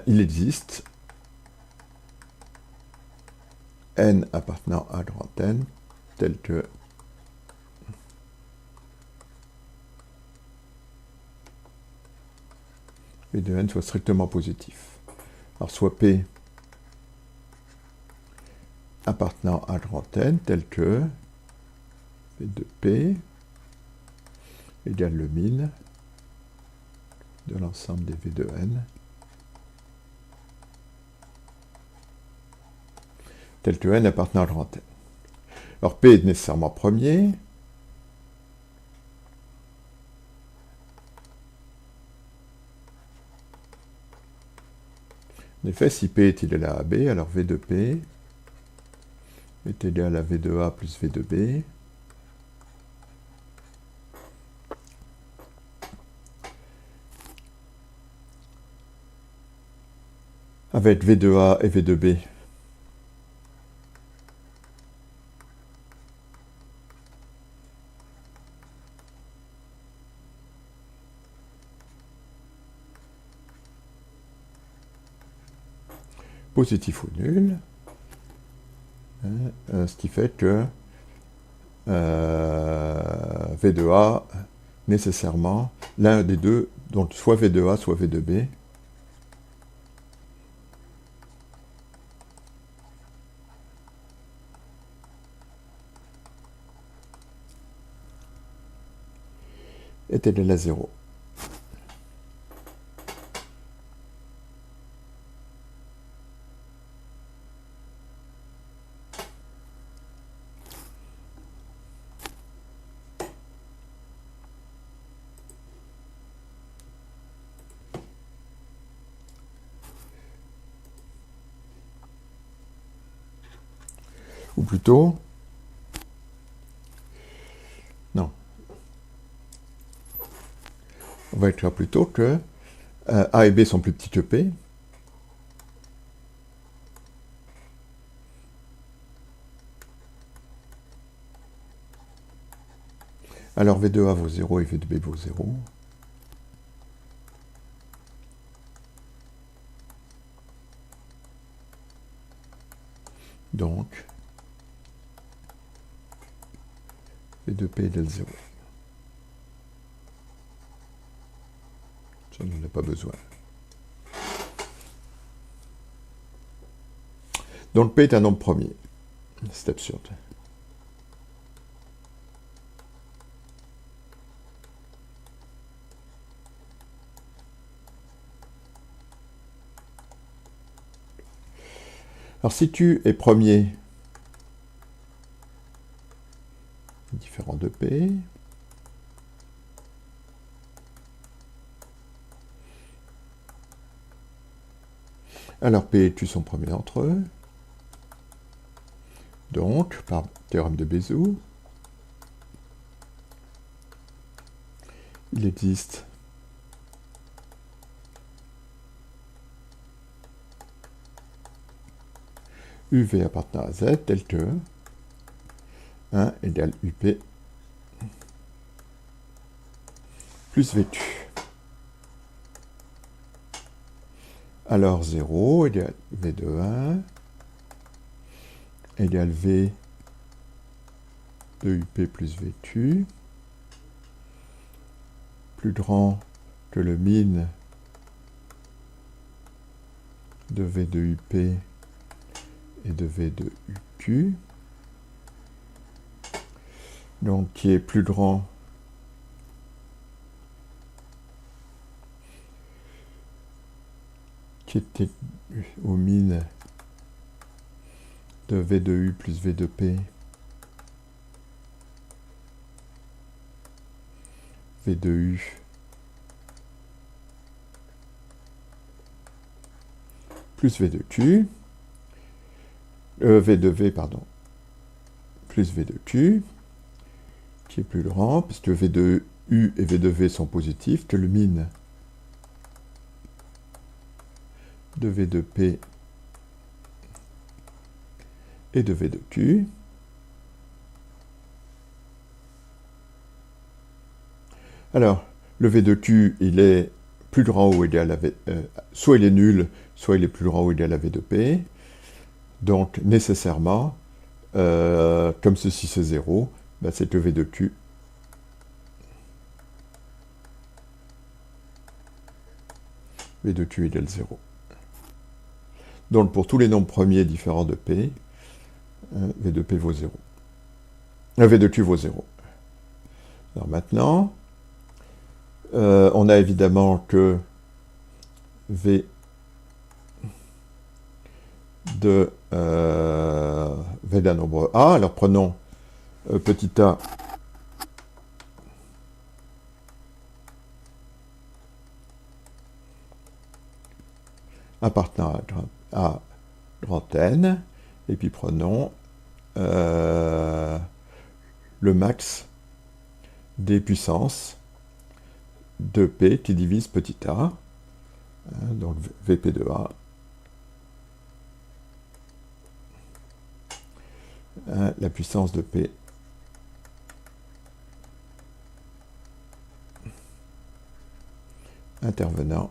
il existe n appartenant à grand n, tel que V de n soit strictement positif. Alors soit P appartenant à grand N tel que V de P égale le min de l'ensemble des V de n tel que n appartenant à grand N. Alors P est nécessairement premier. En effet, si P est égal à AB, alors V de P est égal à V de A plus V de B. Avec V de A et V de B. Positif ou nul. Ce qui fait que V de A, nécessairement, l'un des deux, donc soit V de A, soit V de B, est égal à 0. Ou plutôt, non, on va écrire plutôt que A et B sont plus petits que P. Alors V de A vaut 0 et V de B vaut 0. Donc, V de P égale 0. Ça, on n'en a pas besoin. Donc P est un nombre premier. C'est absurde. Alors si tu es premier, différent de P, alors P et Q sont premiers entre eux. Donc, par théorème de Bézout, il existe UV appartenant à Z tel que 1 égale UP plus VQ. Alors 0 égale V de 1 égale V de UP plus VQ plus grand que le min de V de UP et de V de UQ, donc qui est plus grand qui était au min de V de U plus V de P, V de U plus V de Q, V de V, pardon, plus V de Q, qui est plus grand, puisque V de U et V de V sont positifs, que le min de V de P et de V de Q. Alors, le V de Q, il est plus grand ou égal à V, soit il est nul, soit il est plus grand ou égal à V de P. Donc, nécessairement, comme ceci c'est 0, ben c'est que V de Q V de Q égale 0. Donc pour tous les nombres premiers différents de P, V de P vaut 0. V de Q vaut 0. Alors maintenant, on a évidemment que V de V d'un nombre A. Alors prenons petit a appartenant à grand N, et puis prenons le max des puissances de P qui divise petit a, donc Vp de A, la puissance de P intervenant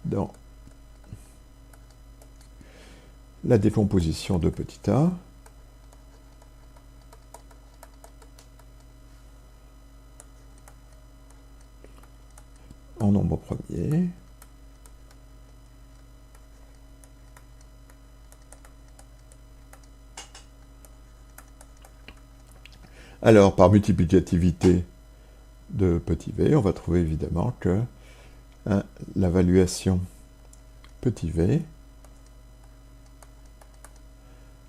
dans la décomposition de petit a en nombre premier alors par multiplicativité de petit v, on va trouver évidemment que la valuation petit v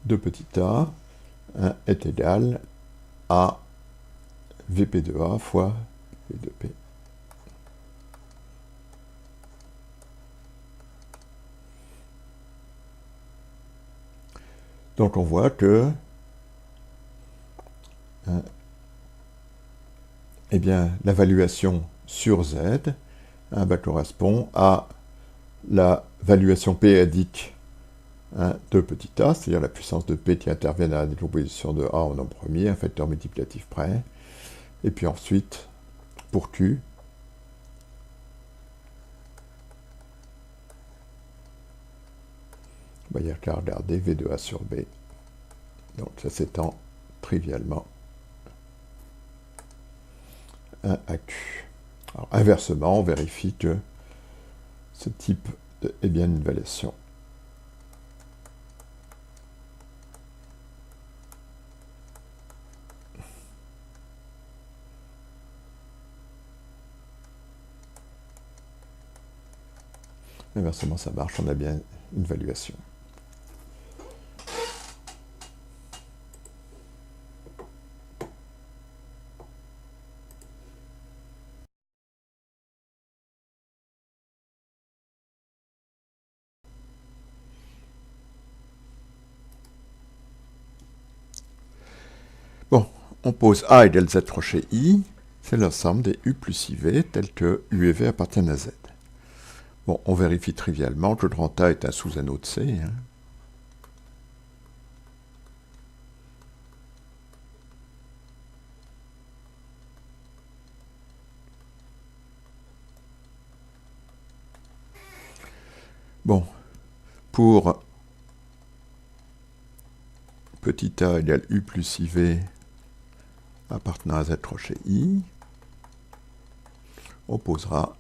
de petit a est égale à Vp de A fois V de P. Donc on voit que eh bien, la valuation sur Z correspond à la valuation p-adique de petit a, c'est-à-dire la puissance de P qui intervient dans la décomposition de A en nombre premier, un facteur multiplicatif près. Et puis ensuite, pour Q, il n'y a qu'à regarder V de A sur B. Donc ça s'étend trivialement à Q. Alors, inversement, on vérifie que ce type est bien une valuation. Inversement, ça marche, on a bien une valuation. Bon, on pose A égale Z crochet I, c'est l'ensemble des U plus IV tels que U et V appartiennent à Z. Bon, on vérifie trivialement que grand A est un sous-anneau de C. Bon, pour petit a égale U plus IV appartenant à Z crochet I, on posera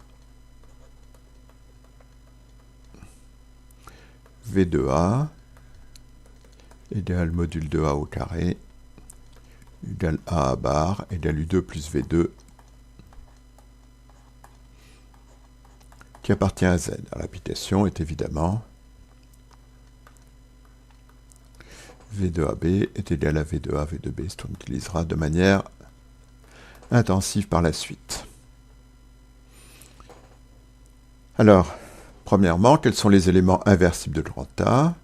V de A égale module de A au carré égale A à barre égale U2 plus V2 qui appartient à Z. L'application est évidemment V de AB est égal à V de A, V de B, ce qu'on utilisera de manière intensive par la suite. Alors, premièrement, quels sont les éléments inversibles de grand A?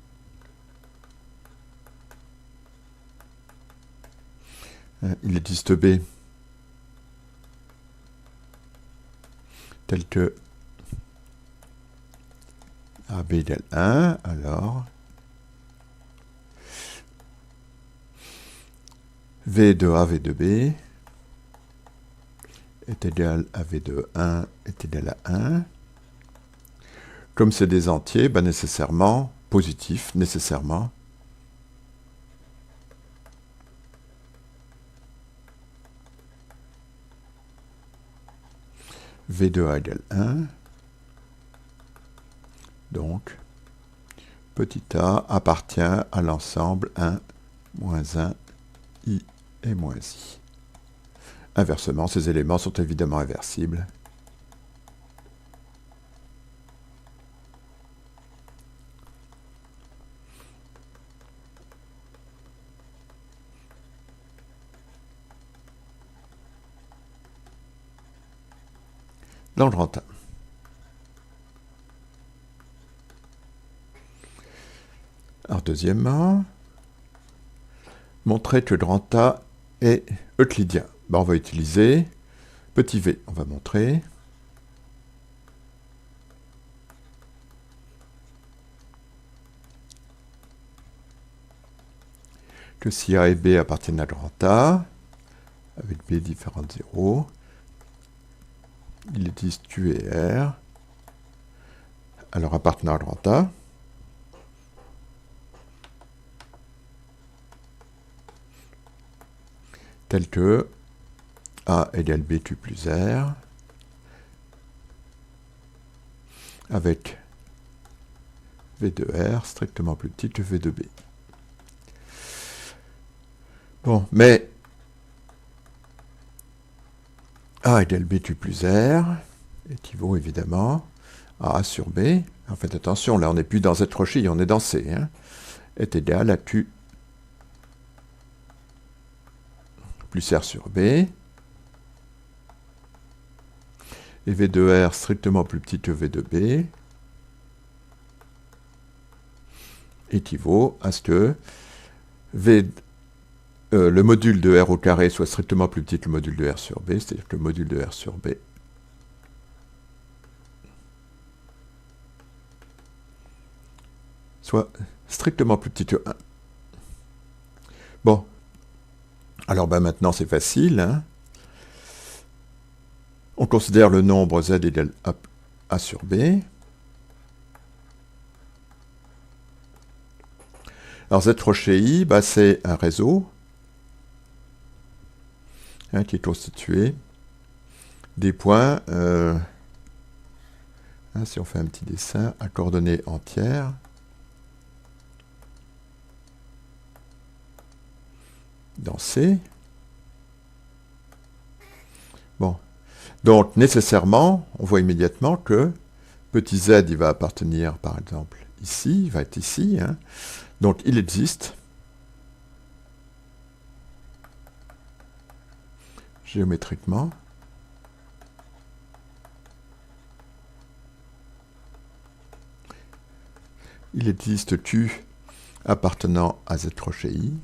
Il existe B tel que AB égale 1, alors V de A, V de B est égal à V de 1 est égal à 1. Comme c'est des entiers, nécessairement, positifs, nécessairement. V2A égale 1. Donc, petit a appartient à l'ensemble 1, moins 1, i et moins i. Inversement, ces éléments sont évidemment inversibles. Dans le grand A. Alors, deuxièmement, montrer que le grand A est euclidien. Ben, on va utiliser petit v. On va montrer que si A et B appartiennent à grand A, avec B différent de 0, il existe Q et R, alors appartenant à grand A, tel que A égale BQ plus R, avec V de R strictement plus petit que V de B. Bon, mais A égale BQ plus R équivaut évidemment à A sur B. En fait, attention, là on n'est plus dans Z crochet, on est dans C, hein, est égal à Q plus R sur B. Et V de R strictement plus petit que V de B équivaut à ce que le module de R au carré soit strictement plus petit que le module de R sur B, c'est-à-dire que le module de R sur B soit strictement plus petit que 1. Bon, alors ben maintenant c'est facile, hein. On considère le nombre Z égale A sur B. Alors Z crochet I, bah, c'est un réseau, hein, qui est constitué des points, hein, si on fait un petit dessin, à coordonnées entières, dans C. Bon. Donc, nécessairement, on voit immédiatement que petit z, il va appartenir, par exemple, ici, il va être ici, hein. Donc, il existe géométriquement il existe Q appartenant à Z crochet I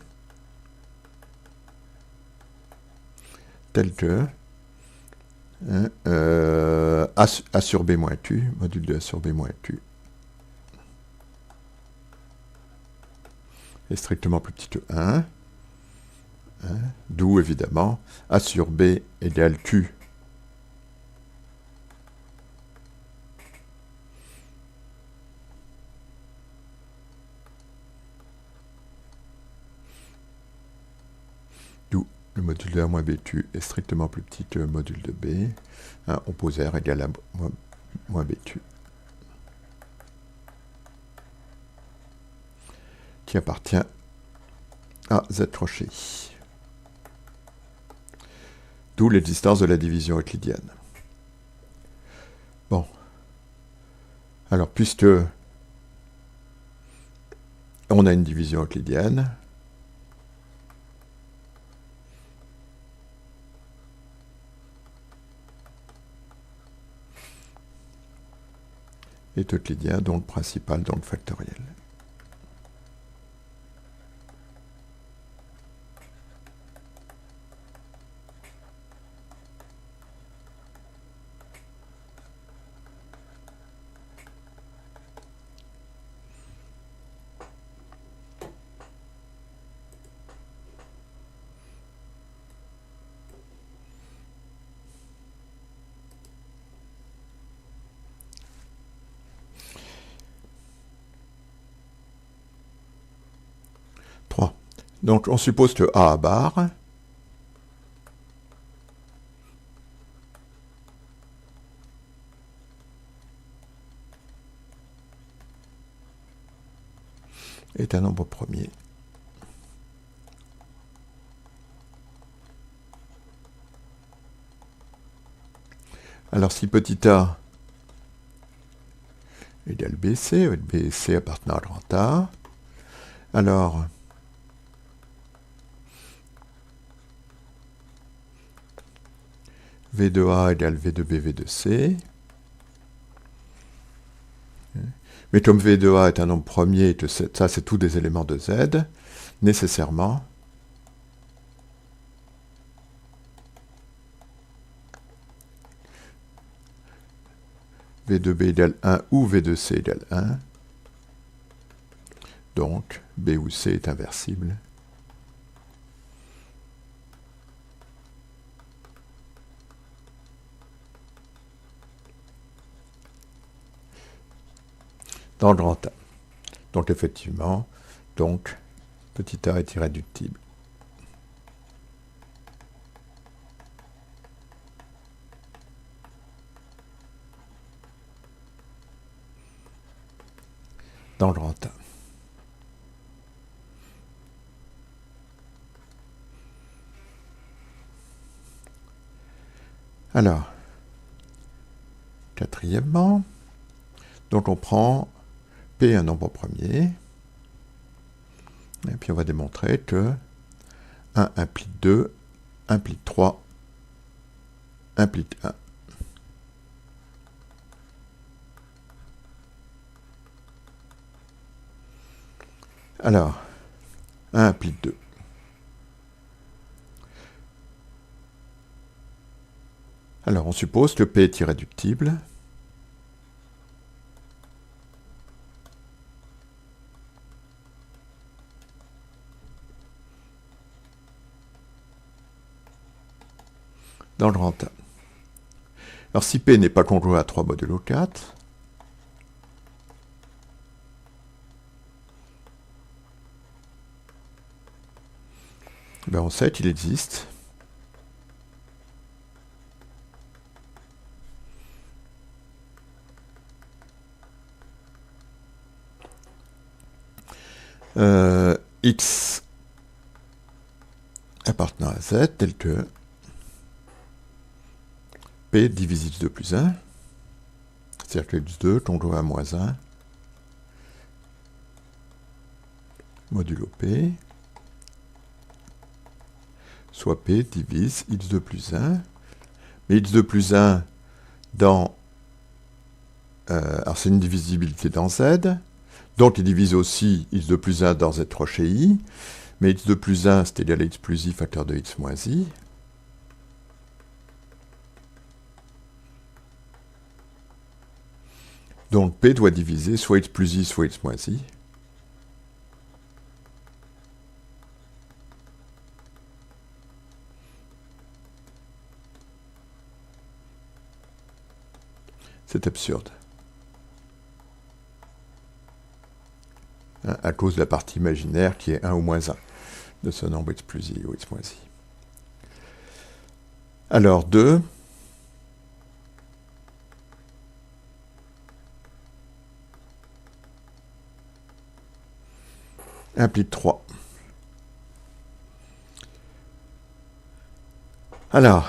tel que hein, A sur B moins Q, module de A sur B moins Q, est strictement plus petit que 1, hein, d'où évidemment A sur B égale Q d'où le module de A moins BQ est strictement plus petit que le module de B, hein, on pose R égale à moins BQ, qui appartient à Z crochet I. D'où l'existence de la division euclidienne. Bon. Alors, puisque on a une division euclidienne, est euclidien, donc principal, donc factoriel. Donc, on suppose que A est un nombre premier. Alors si petit a égale BC, BC appartenant à grand A, alors V de A égale V de B, V de C. Mais comme V de A est un nombre premier et que ça c'est tous des éléments de Z, nécessairement, V de B égale 1 ou V de C égale 1. Donc, B ou C est inversible. Dans le grand A. Donc effectivement, petit a est irréductible. Dans le grand A. Alors, quatrièmement, donc on prend P un nombre premier, et puis on va démontrer que 1 implique 2, implique 3, implique 1. Alors, 1 implique 2. Alors, on suppose que P est irréductible. Dans le grand A. Alors, si P n'est pas congruent à 3 modulo 4, ben on sait qu'il existe X appartenant à Z tel que P divise X2 plus 1, c'est-à-dire que X2 congruent à moins 1, modulo P, soit P divise X2 plus 1, mais X2 plus 1 dans... alors c'est une divisibilité dans Z, donc il divise aussi X2 plus 1 dans Z crochet I, mais X2 plus 1 c'est égal à X plus I facteur de X moins I. Donc P doit diviser soit X plus I, soit X moins I. C'est absurde. Hein, à cause de la partie imaginaire qui est 1 ou moins 1 de ce nombre X plus I ou X moins I. Alors 2... implique 3. Alors,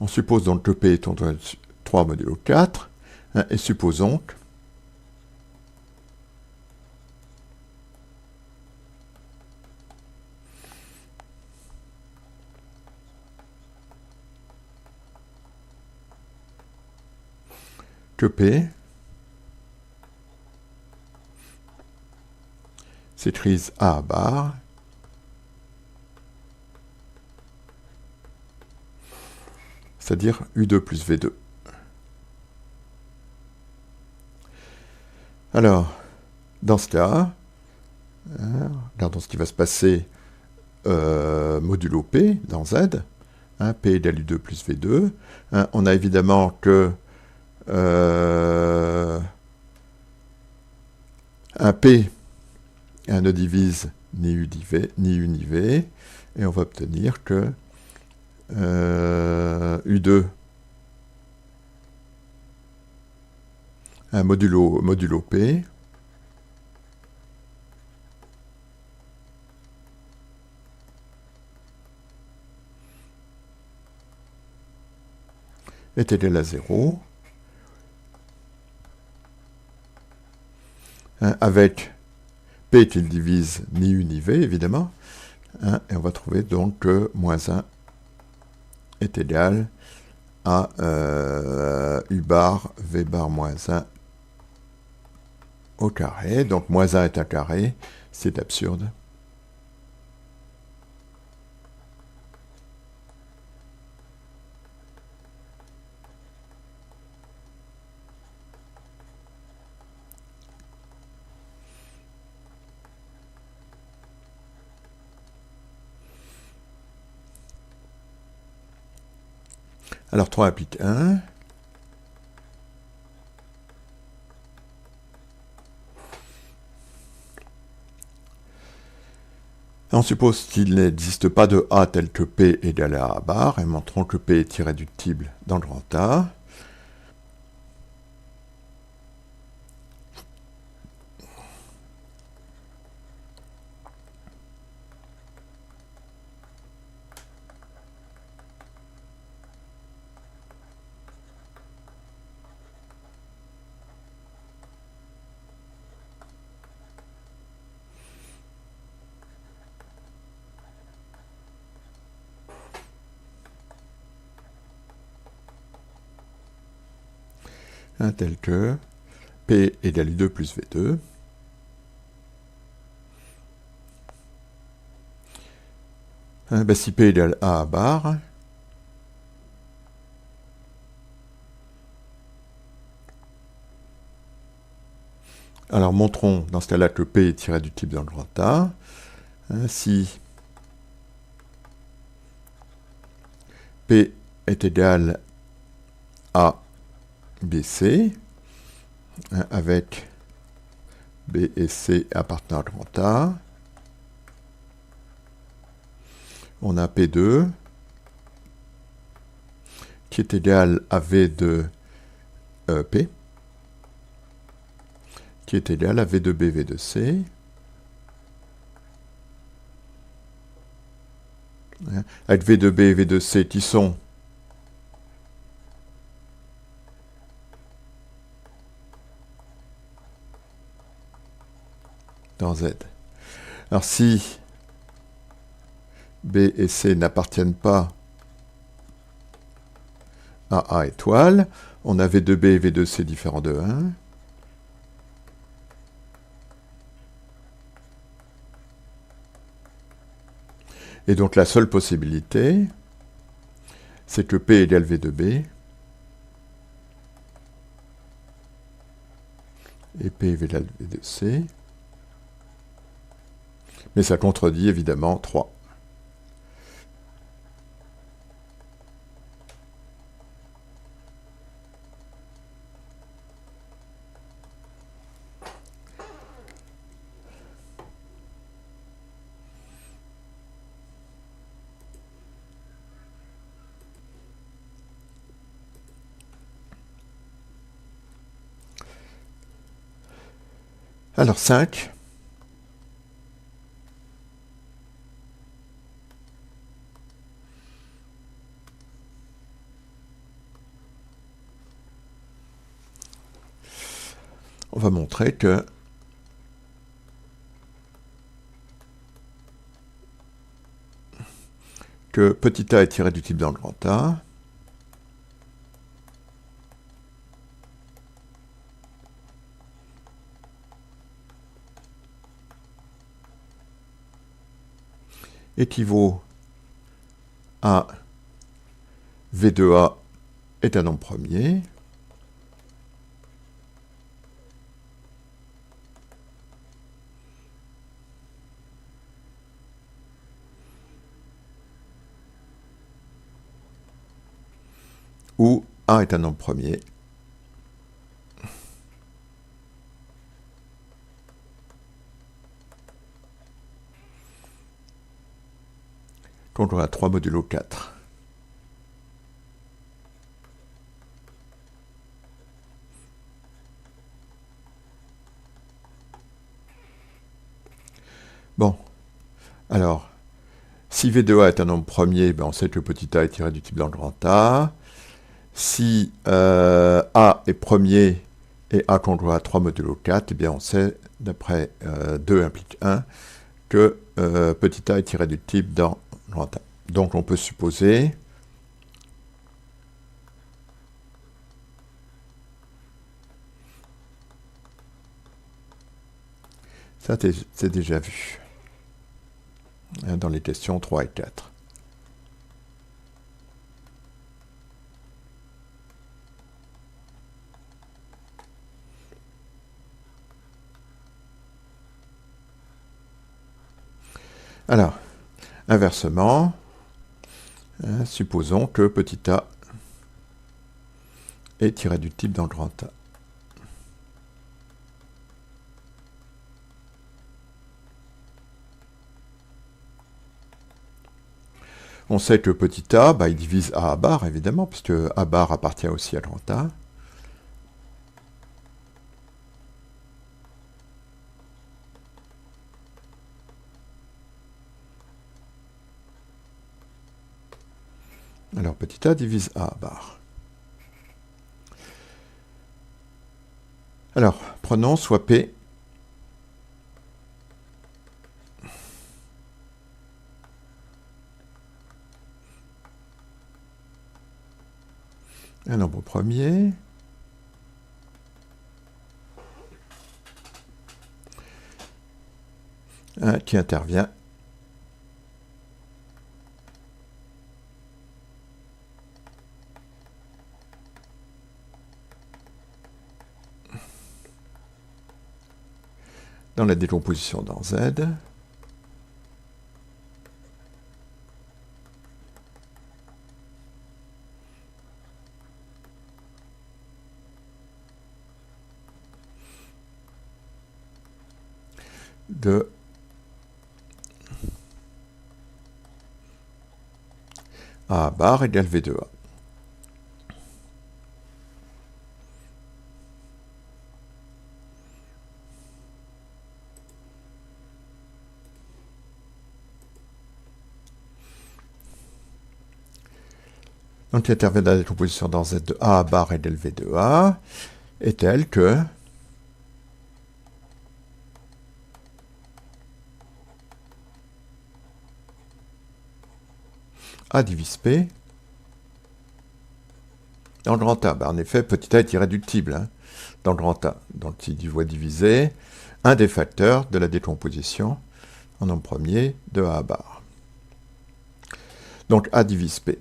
on suppose donc que P est entre 3 modulo 4, hein, et supposons que P s'écrise A bar c'est-à-dire U2 plus V2. Alors, dans ce cas, regardons ce qui va se passer modulo P dans Z, hein, P égale U2 plus V2. Hein, on a évidemment que un P ne divise ni U ni V, et on va obtenir que U2 un modulo P est égal à 0, hein, avec P qui ne divise ni U ni V, évidemment, hein, et on va trouver donc que moins 1 est égal à U bar V bar moins 1 au carré. Donc moins 1 est un carré, c'est absurde. Alors 3 implique 1. On suppose qu'il n'existe pas de A tel que P égale à A bar, et montrons que P est irréductible dans le grand A. Tel que P égale U2 plus V2. Si P égale A bar, alors montrons dans ce cas-là que P est irréductible dans le grand A. Si P est égal à BC, avec B et C appartenant à grand A, on a P2 qui est égal à V de P, qui est égal à V de B, V de C, avec V de B et V de C qui sont dans Z. Alors si B et C n'appartiennent pas à A étoile, on a V de B et V de C différents de 1. Et donc la seule possibilité, c'est que P égale V de B et P égale V de C. Mais ça contredit évidemment 3. Alors 5. On va montrer que petit a est irréductible dans le grand A. Équivaut à V de A est un nombre premier. Où A est un nombre premier. Quand on a 3 modulo 4. Bon, alors, si V de A est un nombre premier, ben on sait que petit a est irréductible dans le grand A. Si A est premier et A conjoint à 3 modulo 4, eh bien on sait, d'après 2 implique 1, que petit a est irréductible dans grand A. Donc on peut supposer ça c'est déjà vu dans les questions 3 et 4. Alors, inversement, supposons que petit a est irréductible dans grand A. On sait que petit a, il divise A bar, évidemment, puisque A bar appartient aussi à grand A. Alors, petit a divise A bar. Alors, prenons soit P un nombre premier qui intervient dans la décomposition dans Z. De A bar égale V de A. Donc, qui intervient dans la décomposition dans Z de A bar égale V de A est telle que A divise P dans le grand A. En effet, petit a est irréductible dans le grand A. Donc, il doit diviser un des facteurs de la décomposition en nombre premier de A bar. Donc, A divise P.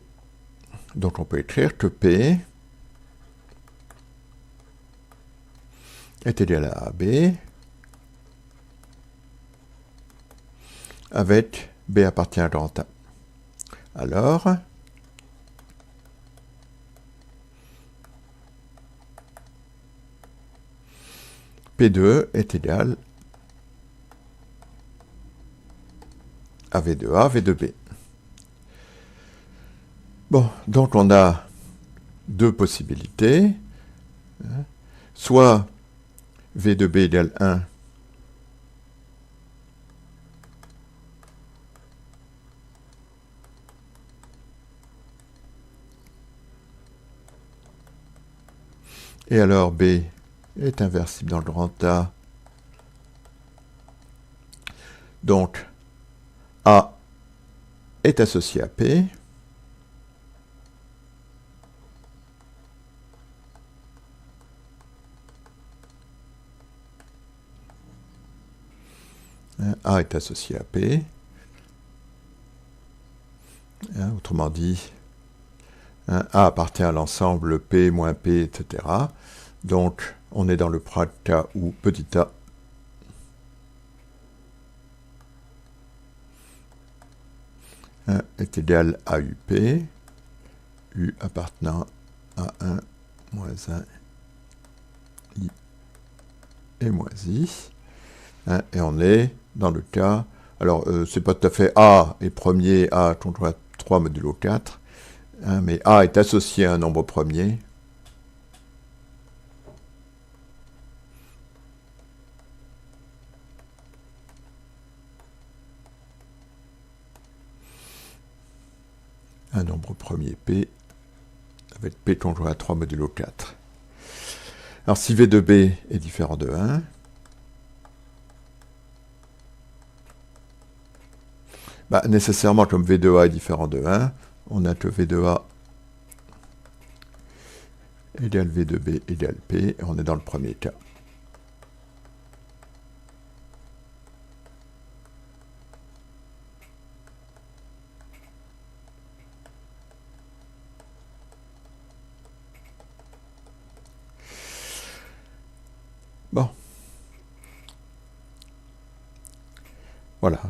Donc, on peut écrire que P est égal à AB avec B appartient à grand A. Alors, P2 est égal à V de A, V de B. Bon, donc on a deux possibilités. Soit V de B égale 1, et alors B est inversible dans le grand A. Donc, A est associé à P. A est associé à P. Autrement dit, A appartient à l'ensemble P moins P, etc. Donc, on est dans le cas où petit a est égal à UP, U appartenant à 1 moins 1 I et moins I. Et on est dans le cas, alors c'est pas tout à fait A est premier, A conjoint 3 modulo 4, mais A est associé à un nombre premier. Un nombre premier P va être P conjoint à 3 modulo 4. Alors si V de B est différent de 1, nécessairement comme V de A est différent de 1, on a que V de A égale V de B égale P, et on est dans le premier cas. Bon. Voilà.